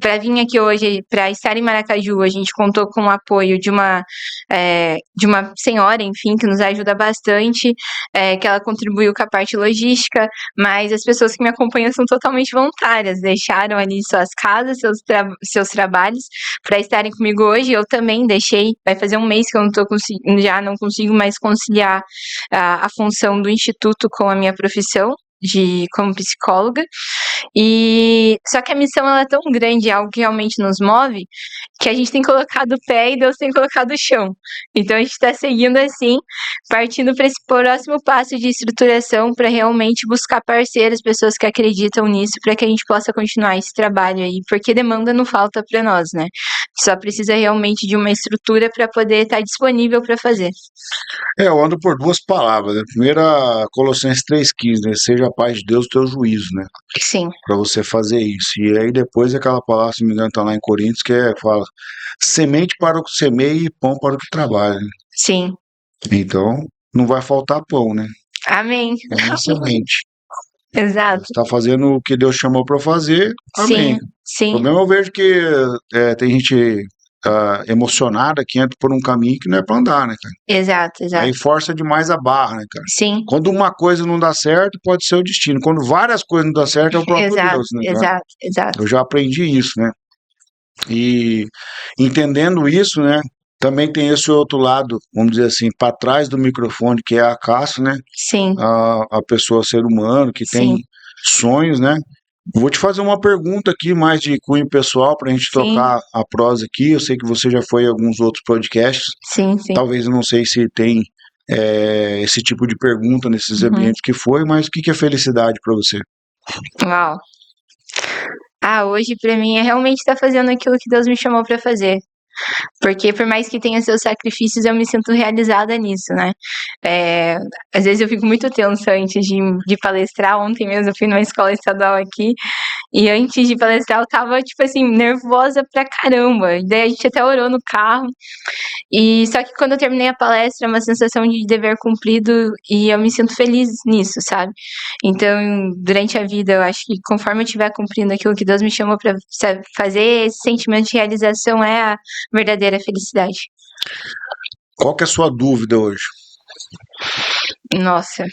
Para vir aqui hoje, para estar em Maracaju, a gente contou com o apoio de uma senhora, enfim, que nos ajuda bastante, que ela contribuiu com a parte logística, mas as pessoas que me acompanham são totalmente voluntárias, deixaram ali suas casas, seus trabalhos, para estarem comigo hoje. Eu também deixei, vai fazer um mês que eu não tô já não consigo mais conciliar a função do Instituto com a minha profissão como psicóloga. E só que a missão ela é tão grande, é algo que realmente nos move, que a gente tem colocado o pé e Deus tem colocado o chão. Então a gente está seguindo assim, partindo para esse próximo passo de estruturação para realmente buscar parceiros, pessoas que acreditam nisso, para que a gente possa continuar esse trabalho aí, porque demanda não falta para nós, né? Só precisa realmente de uma estrutura para poder estar disponível para fazer. Eu ando por duas palavras, né? Primeira, Colossenses 3,15, né? Seja a paz de Deus o teu juízo, né? Sim, Para você fazer isso. E aí depois aquela palavra, se não me engano, tá lá em Coríntios, fala semente para o que semeia e pão para o que trabalha, né? sim. Então, não vai faltar pão, né? Amém. É uma semente. Você Exato. está fazendo o que Deus chamou para fazer, amém. Sim, O sim. problema eu vejo que tem gente emocionada que entra por um caminho que não é para andar, né, cara? Exato, Aí exato. força demais a barra, né, cara? Sim, Quando uma coisa não dá certo, pode ser o destino. Quando várias coisas não dão certo, é o próprio exato, Deus, né, cara? exato, exato. Eu já aprendi isso, né? E entendendo isso, né? Também tem esse outro lado, vamos dizer assim, para trás do microfone, que é a Cássio, né? Sim, A pessoa, ser humano, que sim, tem sonhos, né? Vou te fazer uma pergunta aqui, mais de cunho pessoal, para a gente sim, trocar a prosa aqui. Eu sei que você já foi em alguns outros podcasts. sim, sim. Talvez eu não sei se tem esse tipo de pergunta nesses Uhum. ambientes que foi, mas o que que é felicidade para você? Uau. Ah, hoje pra mim é realmente estar fazendo aquilo que Deus me chamou pra fazer. Porque por mais que tenha seus sacrifícios, eu me sinto realizada nisso, né? É, às vezes eu fico muito tensa antes de palestrar. Ontem mesmo eu fui numa escola estadual aqui e antes de palestrar eu tava, tipo assim, nervosa pra caramba. E daí a gente até orou no carro. E só que quando eu terminei a palestra, é uma sensação de dever cumprido e eu me sinto feliz nisso, sabe? Então, durante a vida, eu acho que conforme eu estiver cumprindo aquilo que Deus me chamou para fazer, esse sentimento de realização é a verdadeira felicidade. Qual que é a sua dúvida hoje? Nossa,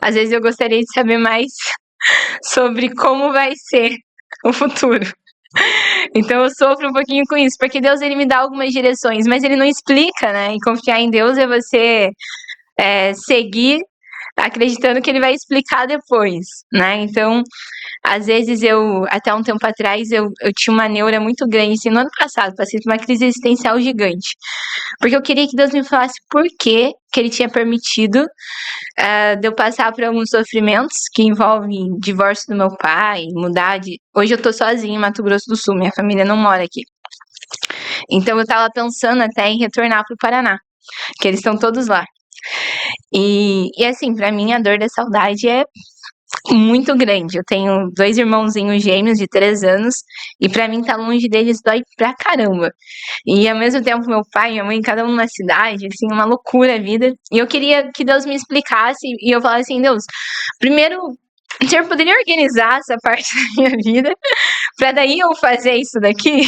às vezes eu gostaria de saber mais sobre como vai ser o futuro. Então eu sofro um pouquinho com isso, porque Deus ele me dá algumas direções, mas ele não explica, né? E confiar em Deus é você seguir acreditando que ele vai explicar depois, né? Então, às vezes até um tempo atrás, eu tinha uma neura muito grande, assim, no ano passado, passei por uma crise existencial gigante, porque eu queria que Deus me falasse por que ele tinha permitido de eu passar por alguns sofrimentos que envolvem divórcio do meu pai, Hoje eu tô sozinha em Mato Grosso do Sul, minha família não mora aqui. Então eu tava pensando até em retornar pro Paraná, que eles estão todos lá. E assim, pra mim a dor da saudade é muito grande. Eu tenho 2 irmãozinhos gêmeos de 3 anos e pra mim tá longe deles dói pra caramba. E ao mesmo tempo meu pai e minha mãe, cada um numa cidade, assim, uma loucura a vida. E eu queria que Deus me explicasse e eu falasse assim, Deus, primeiro, o senhor poderia organizar essa parte da minha vida pra daí eu fazer isso daqui?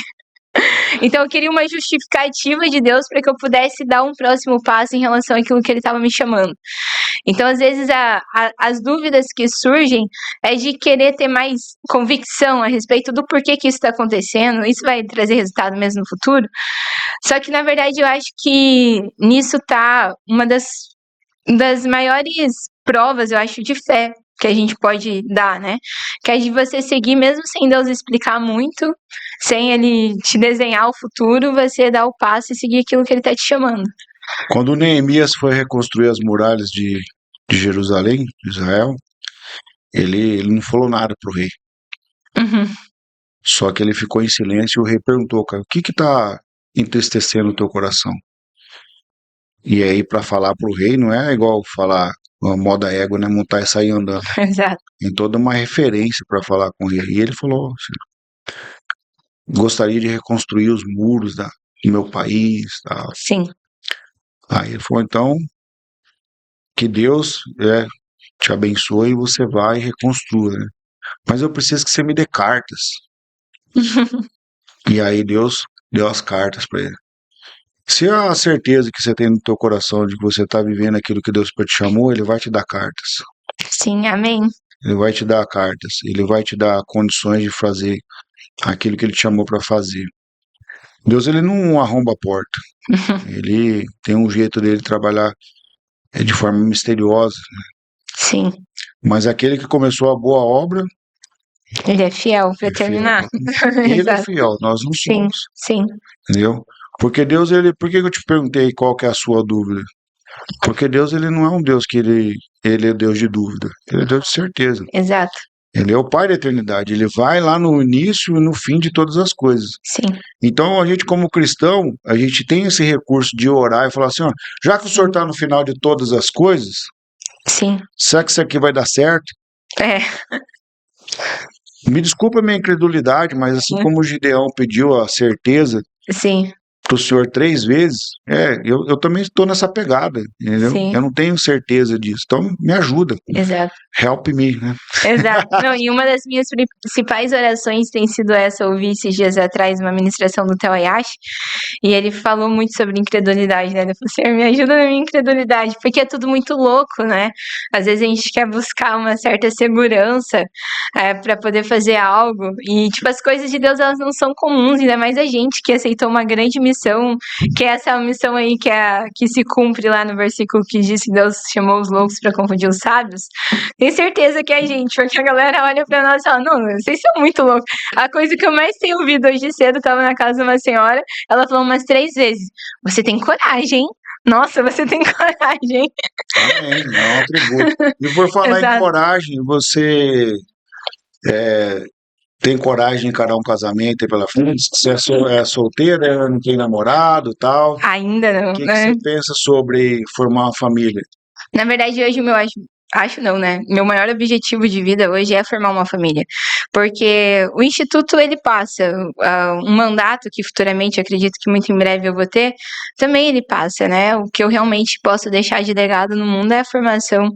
Então eu queria uma justificativa de Deus para que eu pudesse dar um próximo passo em relação àquilo que ele estava me chamando. Então, às vezes, as dúvidas que surgem é de querer ter mais convicção a respeito do porquê que isso está acontecendo. Isso vai trazer resultado mesmo no futuro. Só que, na verdade, eu acho que nisso tá uma das maiores provas, eu acho, de fé que a gente pode dar, né? Que é de você seguir, mesmo sem Deus explicar muito, sem Ele te desenhar o futuro, você dar o passo e seguir aquilo que Ele está te chamando. Quando Neemias foi reconstruir as muralhas de Jerusalém, de Israel, ele não falou nada pro rei. Uhum. Só que ele ficou em silêncio e o rei perguntou, cara, o que que tá entristecendo o teu coração? E aí, para falar pro rei, não é igual falar uma moda égua, né? Montar e sair andando. Exato. Tem toda uma referência para falar com ele. E ele falou assim, gostaria de reconstruir os muros do meu país. Tal. Sim. Aí ele falou, então, que Deus te abençoe e você vai e reconstrua, né? Mas eu preciso que você me dê cartas. E aí Deus deu as cartas para ele. Se a certeza que você tem no teu coração de que você está vivendo aquilo que Deus te chamou, Ele vai te dar cartas. Sim, amém. Ele vai te dar cartas. Ele vai te dar condições de fazer aquilo que Ele te chamou para fazer. Deus, Ele não arromba a porta. Ele tem um jeito dele trabalhar de forma misteriosa. Sim. Mas aquele que começou a boa obra, Ele é fiel pra Ele é fiel. terminar. Ele é Exato. fiel, nós não Sim, somos, sim. entendeu? Porque Deus, por que eu te perguntei qual que é a sua dúvida? Porque Deus, ele não é um Deus que ele é Deus de dúvida, ele é Deus de certeza. Exato. Ele é o Pai da eternidade, ele vai lá no início e no fim de todas as coisas. Sim. Então, a gente, como cristão, a gente tem esse recurso de orar e falar assim: ó, já que o Senhor está no final de todas as coisas, Sim. será que isso aqui vai dar certo? É. Me desculpa a minha incredulidade, mas assim como o Gideão pediu a certeza Sim. para o Senhor 3 vezes, eu também estou nessa pegada, entendeu? Sim. Eu não tenho certeza disso, então me ajuda, Exato. help me, né? Exato. Não, e uma das minhas principais orações tem sido essa. Eu ouvi esses dias atrás uma ministração do Theo Ayashi, e ele falou muito sobre incredulidade, né? Ele falou, Senhor, me ajuda na minha incredulidade, porque é tudo muito louco, né? Às vezes a gente quer buscar uma certa segurança para poder fazer algo, e tipo, as coisas de Deus, elas não são comuns, ainda mais a gente que aceitou uma grande missão, que é essa missão aí que se cumpre lá no versículo que diz que Deus chamou os loucos para confundir os sábios. Tenho certeza que é a gente, porque a galera olha pra nós e fala, não, vocês são muito loucos. A coisa que eu mais tenho ouvido hoje cedo, tava na casa de uma senhora, ela falou umas 3 vezes, você tem coragem, hein? Nossa, você tem coragem. Amém, é um atributo. E por falar em Exato. coragem, você tem coragem de encarar um casamento aí pela frente? Você é solteira, não tem namorado e tal? O Ainda não, que né? você pensa sobre formar uma família? Na verdade, hoje o meu acho não, né? Meu maior objetivo de vida hoje é formar uma família. Porque o instituto, ele passa. Um mandato que futuramente, acredito que muito em breve eu vou ter, também ele passa, né? O que eu realmente posso deixar de legado no mundo é a formação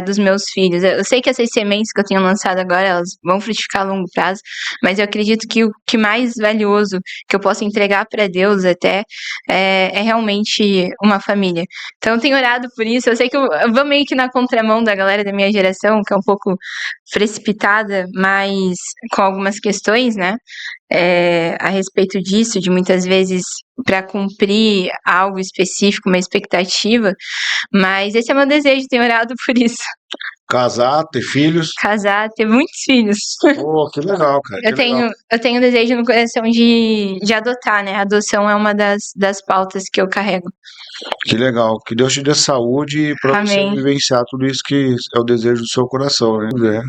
dos meus filhos. Eu sei que essas sementes que eu tenho lançado agora, elas vão frutificar a longo prazo, mas eu acredito que o que mais valioso que eu posso entregar para Deus até é realmente uma família. Então, eu tenho orado por isso. Eu sei que eu vou meio que na contramão da galera da minha geração, que é um pouco precipitada, mas com algumas questões, né? A respeito disso, de muitas vezes para cumprir algo específico, uma expectativa. Mas esse é meu desejo, tenho orado por isso. Casar, ter filhos? Casar, ter muitos filhos. Pô, que legal, cara, que legal. Eu tenho desejo no coração de adotar, né? A adoção é uma das pautas que eu carrego. Que legal. Que Deus te dê saúde para você Amém. vivenciar tudo isso que é o desejo do seu coração, né?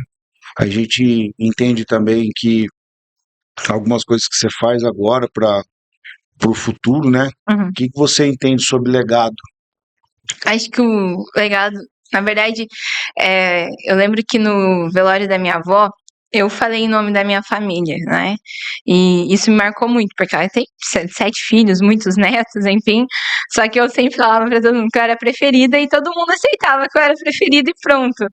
A gente entende também que algumas coisas que você faz agora para o futuro, né? Uhum. O que você entende sobre legado? Acho que o legado, na verdade, eu lembro que no velório da minha avó, eu falei em nome da minha família, né? E isso me marcou muito, porque ela tem 7 filhos, muitos netos, enfim. Só que eu sempre falava pra todo mundo que eu era preferida e todo mundo aceitava que eu era preferida e pronto.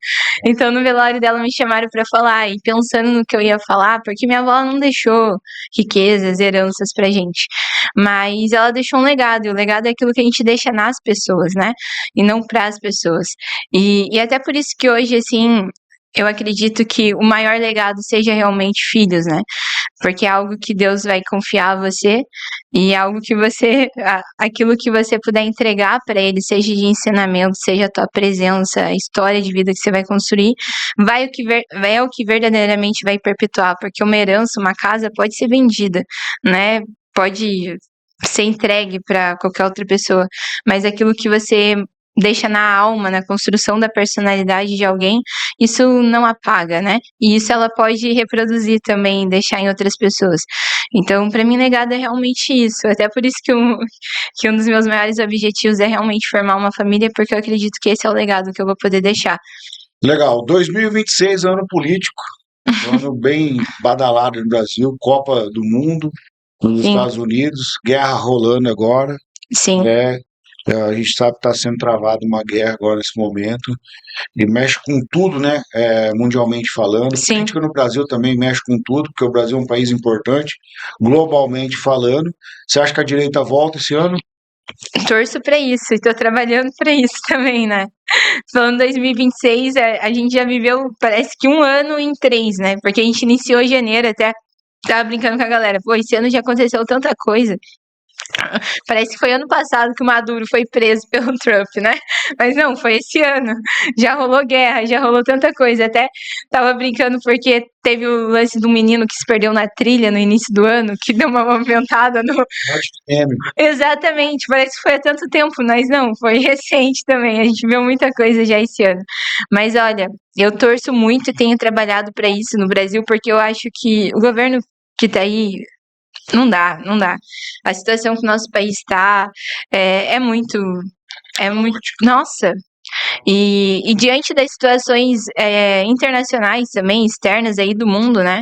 Então no velório dela me chamaram pra falar e pensando no que eu ia falar, porque minha avó não deixou riquezas, heranças pra gente. Mas ela deixou um legado, e o legado é aquilo que a gente deixa nas pessoas, né? E não para as pessoas. E até por isso que hoje, assim, eu acredito que o maior legado seja realmente filhos, né? Porque é algo que Deus vai confiar a você e é algo que aquilo que você puder entregar para ele, seja de ensinamento, seja a tua presença, a história de vida que você vai construir, é o que verdadeiramente vai perpetuar, porque uma herança, uma casa pode ser vendida, né? Pode ser entregue para qualquer outra pessoa, mas aquilo que você deixa na alma, na construção da personalidade de alguém, isso não apaga, né? E isso ela pode reproduzir também, deixar em outras pessoas. Então, para mim, legado é realmente isso. Até por isso que um dos meus maiores objetivos é realmente formar uma família, porque eu acredito que esse é o legado que eu vou poder deixar. Legal. 2026, ano político, ano bem badalado no Brasil, Copa do Mundo nos Sim. Estados Unidos, guerra rolando agora, Sim. né? A gente sabe que está sendo travada uma guerra agora nesse momento e mexe com tudo, né? Mundialmente falando. Sim. Política no Brasil também mexe com tudo, porque o Brasil é um país importante, globalmente falando. Você acha que a direita volta esse ano? Torço para isso e tô trabalhando para isso também, né? Falando 2026, a gente já viveu, parece que 1 ano em 3, né? Porque a gente iniciou em janeiro, até tava brincando com a galera. Pô, esse ano já aconteceu tanta coisa. Parece que foi ano passado que o Maduro foi preso pelo Trump, né? Mas não, foi esse ano. Já rolou guerra, já rolou tanta coisa. Até tava brincando porque teve o lance do menino que se perdeu na trilha no início do ano, que deu uma movimentada no. Morte de meme. Exatamente, parece que foi há tanto tempo, mas não, foi recente também. A gente viu muita coisa já esse ano. Mas olha, eu torço muito e tenho trabalhado para isso no Brasil, porque eu acho que o governo que tá aí não dá, não dá. A situação que o nosso país está é muito. É muito. Nossa! E diante das situações internacionais também, externas aí do mundo, né?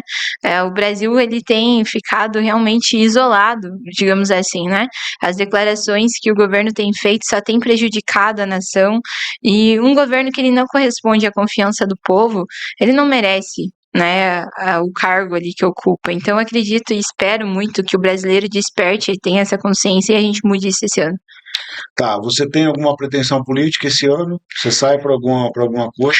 O Brasil ele tem ficado realmente isolado, digamos assim, né? As declarações que o governo tem feito só tem prejudicado a nação, e um governo que ele não corresponde à confiança do povo, ele não merece. Né, o cargo ali que ocupa. Então, acredito e espero muito que o brasileiro desperte e tenha essa consciência e a gente mude isso esse ano. Tá, você tem alguma pretensão política esse ano? Você sai para alguma coisa?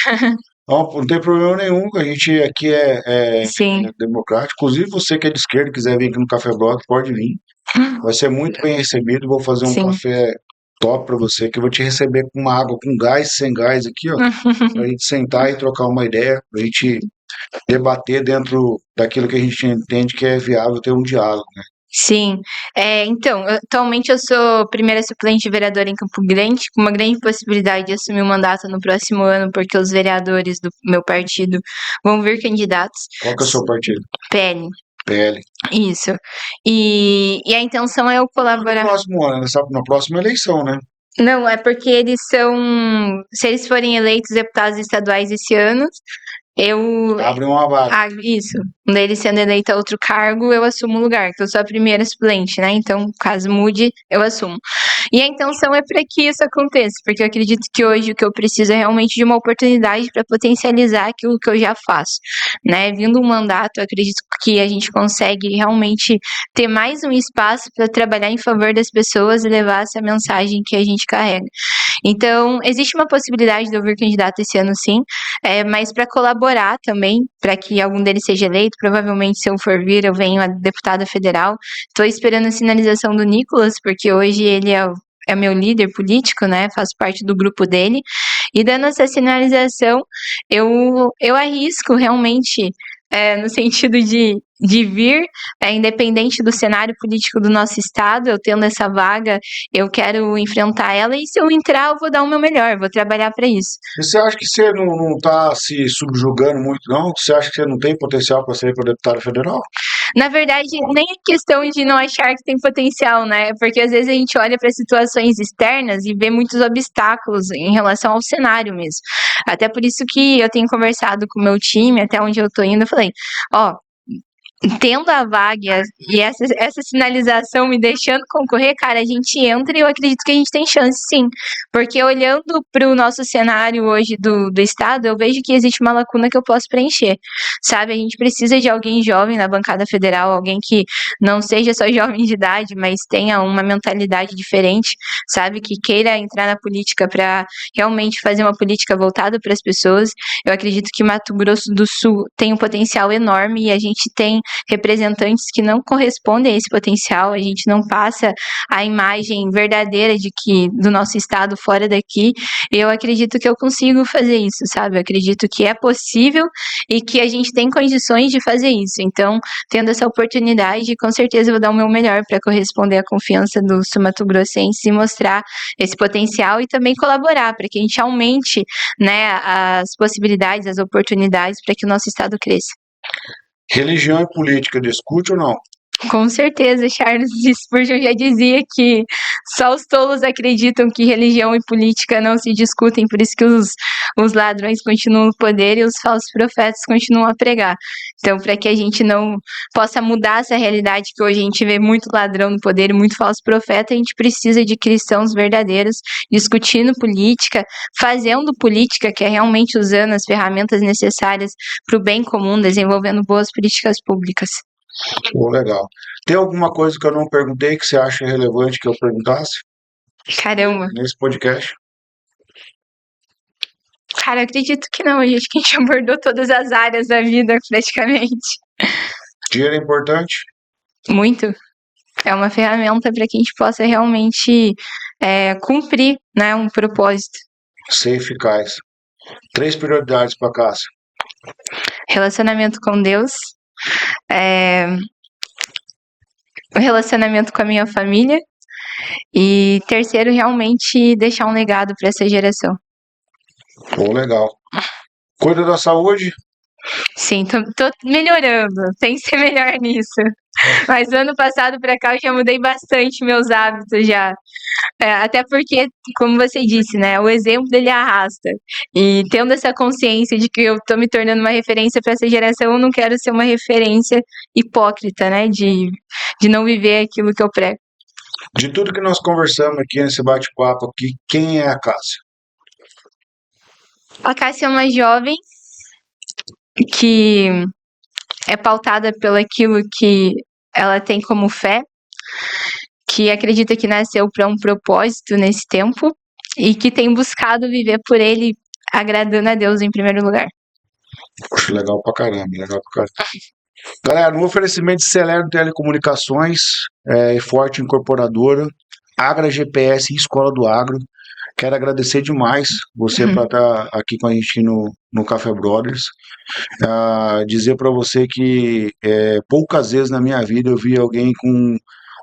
Não, não tem problema nenhum, a gente aqui é Sim, democrático. Inclusive, você que é de esquerda, quiser vir aqui no Café Block, pode vir. Vai ser muito bem recebido. Vou fazer um sim. café top para você, que eu vou te receber com uma água com gás, sem gás aqui, ó, pra gente sentar e trocar uma ideia, pra gente debater dentro daquilo que a gente entende que é viável ter um diálogo, né? Sim, então, atualmente eu sou primeira suplente de vereadora em Campo Grande, com uma grande possibilidade de assumir o mandato no próximo ano, porque os vereadores do meu partido vão vir candidatos. Qual que é o seu partido? PL, PL. isso. E a intenção é eu No colaborar. próximo ano, né? Sabe, na próxima eleição, né? Não, é porque eles são. Se eles forem eleitos deputados estaduais esse ano, eu. Abre uma vaga. Isso. Um deles sendo eleito a outro cargo, eu assumo o lugar, que eu sou a primeira suplente, né? Então, caso mude, eu assumo. E a intenção é para que isso aconteça, porque eu acredito que hoje o que eu preciso é realmente de uma oportunidade para potencializar aquilo que eu já faço, né? Vindo um mandato, eu acredito que a gente consegue realmente ter mais um espaço para trabalhar em favor das pessoas e levar essa mensagem que a gente carrega. Então, existe uma possibilidade de eu vir candidato esse ano, sim, mas para colaborar também, para que algum deles seja eleito, provavelmente se eu for vir, eu venho a deputada federal. Estou esperando a sinalização do Nicolas, porque hoje ele é meu líder político, né? Faço parte do grupo dele. E dando essa sinalização, eu arrisco realmente, no sentido de vir, independente do cenário político do nosso estado, eu tendo essa vaga, eu quero enfrentar ela, e se eu entrar, eu vou dar o meu melhor, vou trabalhar para isso. E você acha que você não tá se subjugando muito, não? Você acha que você não tem potencial para ser para deputado federal? Na verdade, nem é questão de não achar que tem potencial, né? Porque às vezes a gente olha para situações externas e vê muitos obstáculos em relação ao cenário mesmo. Até por isso que eu tenho conversado com o meu time, até onde eu tô indo, eu falei, ó, tendo a vaga e essa sinalização me deixando concorrer, cara, a gente entra e eu acredito que a gente tem chance, sim. Porque olhando para o nosso cenário hoje do estado, eu vejo que existe uma lacuna que eu posso preencher, sabe? A gente precisa de alguém jovem na bancada federal, alguém que não seja só jovem de idade, mas tenha uma mentalidade diferente, sabe? Que queira entrar na política para realmente fazer uma política voltada para as pessoas. Eu acredito que Mato Grosso do Sul tem um potencial enorme e a gente tem representantes que não correspondem a esse potencial, a gente não passa a imagem verdadeira de que do nosso estado fora daqui. Eu acredito que eu consigo fazer isso, sabe? Eu acredito que é possível e que a gente tem condições de fazer isso. Então, tendo essa oportunidade, com certeza eu vou dar o meu melhor para corresponder à confiança dos sul-mato-grossenses e mostrar esse potencial e também colaborar para que a gente aumente, né, as possibilidades, as oportunidades para que o nosso estado cresça. Religião e política, discute ou não? Com certeza, Charles Spurgeon já dizia que só os tolos acreditam que religião e política não se discutem, por isso que os ladrões continuam no poder e os falsos profetas continuam a pregar. Então, para que a gente não possa mudar essa realidade que hoje a gente vê muito ladrão no poder e muito falso profeta, a gente precisa de cristãos verdadeiros discutindo política, fazendo política, que é realmente usando as ferramentas necessárias para o bem comum, desenvolvendo boas políticas públicas. Pô, legal. Tem alguma coisa que eu não perguntei que você acha relevante que eu perguntasse Caramba. nesse podcast? Cara, eu acredito que não. Acho que a gente abordou todas as áreas da vida, praticamente. Dinheiro é importante? Muito. É uma ferramenta para que a gente possa realmente cumprir, né, um propósito. Ser eficaz. 3 prioridades para Cássia. Relacionamento com Deus, o relacionamento com a minha família e terceiro, realmente deixar um legado para essa geração. Pô, legal. Cuida da saúde? Sim, tô melhorando, tem que ser melhor nisso. Mas ano passado para cá eu já mudei bastante meus hábitos já. Até porque, como você disse, né, o exemplo dele arrasta. E tendo essa consciência de que eu tô me tornando uma referência para essa geração, eu não quero ser uma referência hipócrita, né, de não viver aquilo que eu prego. De tudo que nós conversamos aqui nesse bate-papo aqui, quem é a Cássia? A Cássia é uma jovem que é pautada pelo aquilo que ela tem como fé, que acredita que nasceu para um propósito nesse tempo e que tem buscado viver por ele, agradando a Deus em primeiro lugar. Poxa, legal pra caramba, legal pra caramba. Galera, no oferecimento de Celero Telecomunicações, Forte Incorporadora, Agra GPS e Escola do Agro, quero agradecer demais você para estar aqui com a gente no Café Brothers. Dizer para você que poucas vezes na minha vida eu vi alguém com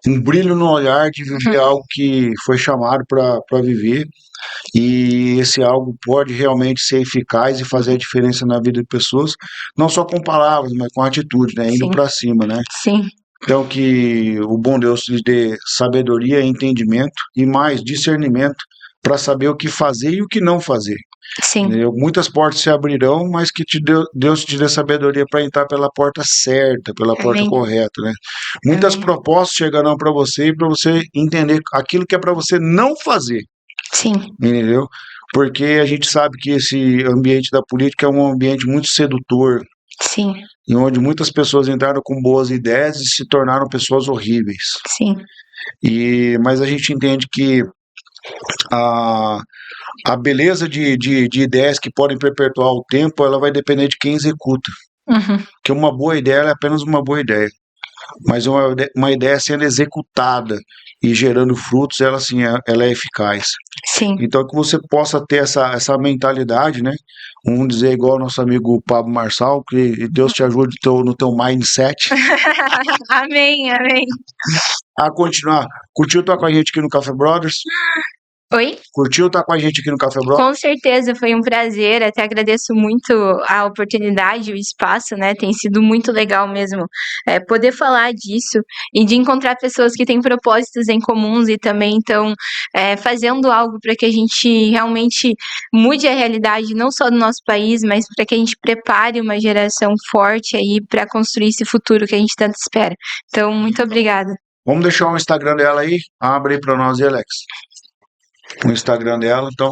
um brilho no olhar de viver algo que foi chamado para viver, e esse algo pode realmente ser eficaz e fazer a diferença na vida de pessoas, não só com palavras, mas com atitude, né? Indo para cima, né? Sim. Então que o bom Deus lhe dê sabedoria, entendimento e mais discernimento para saber o que fazer e o que não fazer. Sim. Entendeu? Muitas portas se abrirão, mas que Deus te dê sabedoria para entrar pela porta certa, pela porta correta, né? Muitas propostas chegarão para você e para você entender aquilo que é para você não fazer. Sim. Entendeu? Porque a gente sabe que esse ambiente da política é um ambiente muito sedutor. Sim. E onde muitas pessoas entraram com boas ideias e se tornaram pessoas horríveis. Sim. Mas a gente entende que a beleza de ideias que podem perpetuar o tempo, ela vai depender de quem executa. Porque uma boa ideia é apenas uma boa ideia. Mas uma ideia sendo executada e gerando frutos, ela sim, ela é eficaz. Sim. Então que você possa ter essa mentalidade, né? Vamos dizer igual ao nosso amigo Pablo Marçal, que Deus te ajude no teu mindset. Amém, amém. A continuar. Curtiu estar com a gente aqui no Café Brothers? Oi? Curtiu estar com a gente aqui no Café Brothers? Com certeza, foi um prazer, até agradeço muito a oportunidade, o espaço, né, tem sido muito legal mesmo poder falar disso e de encontrar pessoas que têm propósitos em comuns e também estão fazendo algo para que a gente realmente mude a realidade, não só do nosso país, mas para que a gente prepare uma geração forte aí para construir esse futuro que a gente tanto espera. Então, muito obrigada. Vamos deixar o Instagram dela aí? Abre aí para nós, Alex. O Instagram dela, então.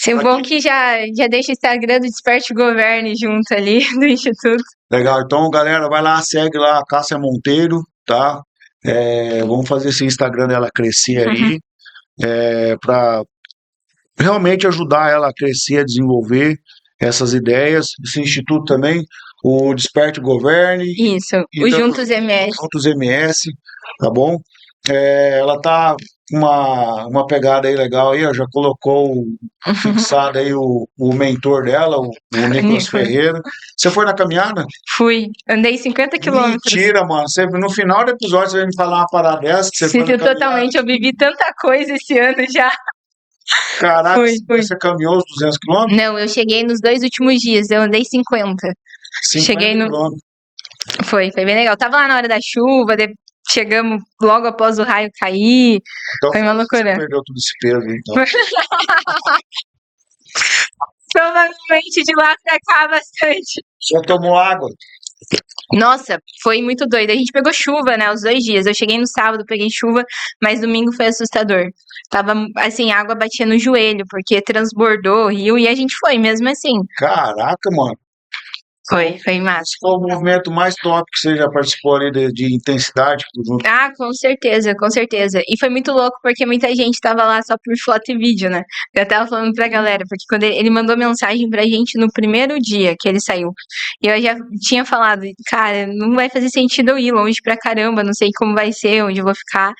É bom que já deixa o Instagram do Desperte Governe junto ali, do Instituto. Legal, então galera, vai lá, segue lá a Cássia Monteiro, tá? Vamos fazer esse Instagram dela crescer aí, para realmente ajudar ela a crescer, a desenvolver essas ideias. Esse instituto também, o Desperte Governe. Isso, o Juntos MS. Juntos MS, tá bom? Ela tá com uma pegada aí legal aí, ó, já colocou fixado aí o mentor dela, o Nicolas Ferreira. Você foi na caminhada? Fui, andei 50 quilômetros. Mentira, mano. No final do episódio você vai me falar uma parada dessa que você foi na totalmente, eu vivi tanta coisa esse ano já. Caraca, você caminhou os 200 quilômetros? Não, eu cheguei nos 2 últimos dias, eu andei 50. Cheguei no... Foi bem legal. Tava lá na hora da chuva, chegamos logo após o raio cair. Então, foi uma loucura. Você perdeu todo esse peso, então. Provavelmente de lá pra cá bastante. Você tomou água? Nossa, foi muito doido. A gente pegou chuva, né, os 2 dias. Eu cheguei no sábado, peguei chuva, mas domingo foi assustador. Tava, assim, a água batia no joelho, porque transbordou o rio e a gente foi mesmo assim. Caraca, mano. Foi massa. Esse foi o movimento mais top que você já participou ali de intensidade, junto. Ah, com certeza, com certeza. E foi muito louco porque muita gente tava lá só por foto e vídeo, né? Eu tava falando pra galera, porque quando ele mandou mensagem pra gente no primeiro dia que ele saiu, e eu já tinha falado, cara, não vai fazer sentido eu ir longe pra caramba, não sei como vai ser, onde eu vou ficar.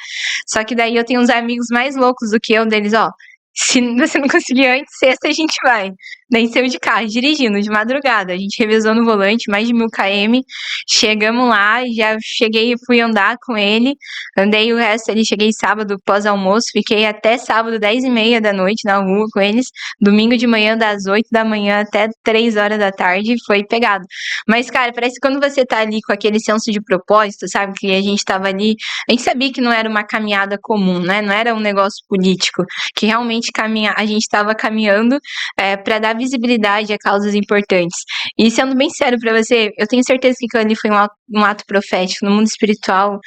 Só que daí eu tenho uns amigos mais loucos do que eu, deles, ó. Se você não conseguir antes, sexta a gente vai. Daí saiu de carro, dirigindo, de madrugada. A gente revezou no volante, mais de 1000 km. Chegamos lá, já cheguei, fui andar com ele. Andei o resto ali, cheguei sábado pós-almoço. Fiquei até sábado, 10h30 da noite na rua com eles. Domingo de manhã, das 8 da manhã até 3 horas da tarde, foi pegado. Mas, cara, parece que quando você tá ali com aquele senso de propósito, sabe? Que a gente tava ali, a gente sabia que não era uma caminhada comum, né? Não era um negócio político, que realmente a gente estava caminhando para dar visibilidade a causas importantes. E sendo bem sério para você, eu tenho certeza que aquilo ali foi um ato profético no mundo espiritual,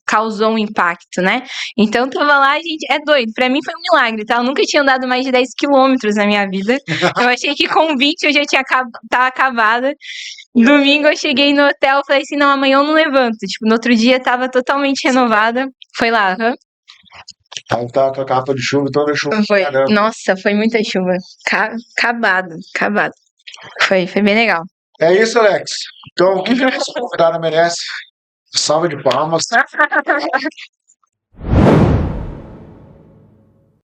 causou um impacto, né? Então tava lá, gente, é doido. Para mim foi um milagre, tá? Eu nunca tinha andado mais de 10 quilômetros na minha vida. Eu achei que com 20 eu já tinha tava acabada. Domingo eu cheguei no hotel, falei assim, não, amanhã eu não levanto. Tipo, no outro dia tava totalmente renovada. Foi lá, Aí tava com a capa de chuva, então deixou. Foi. Caramba. Nossa, foi muita chuva. Acabado, acabado. Foi bem legal. É isso, Alex. Então, o que a nossa convidada merece? Salva de palmas.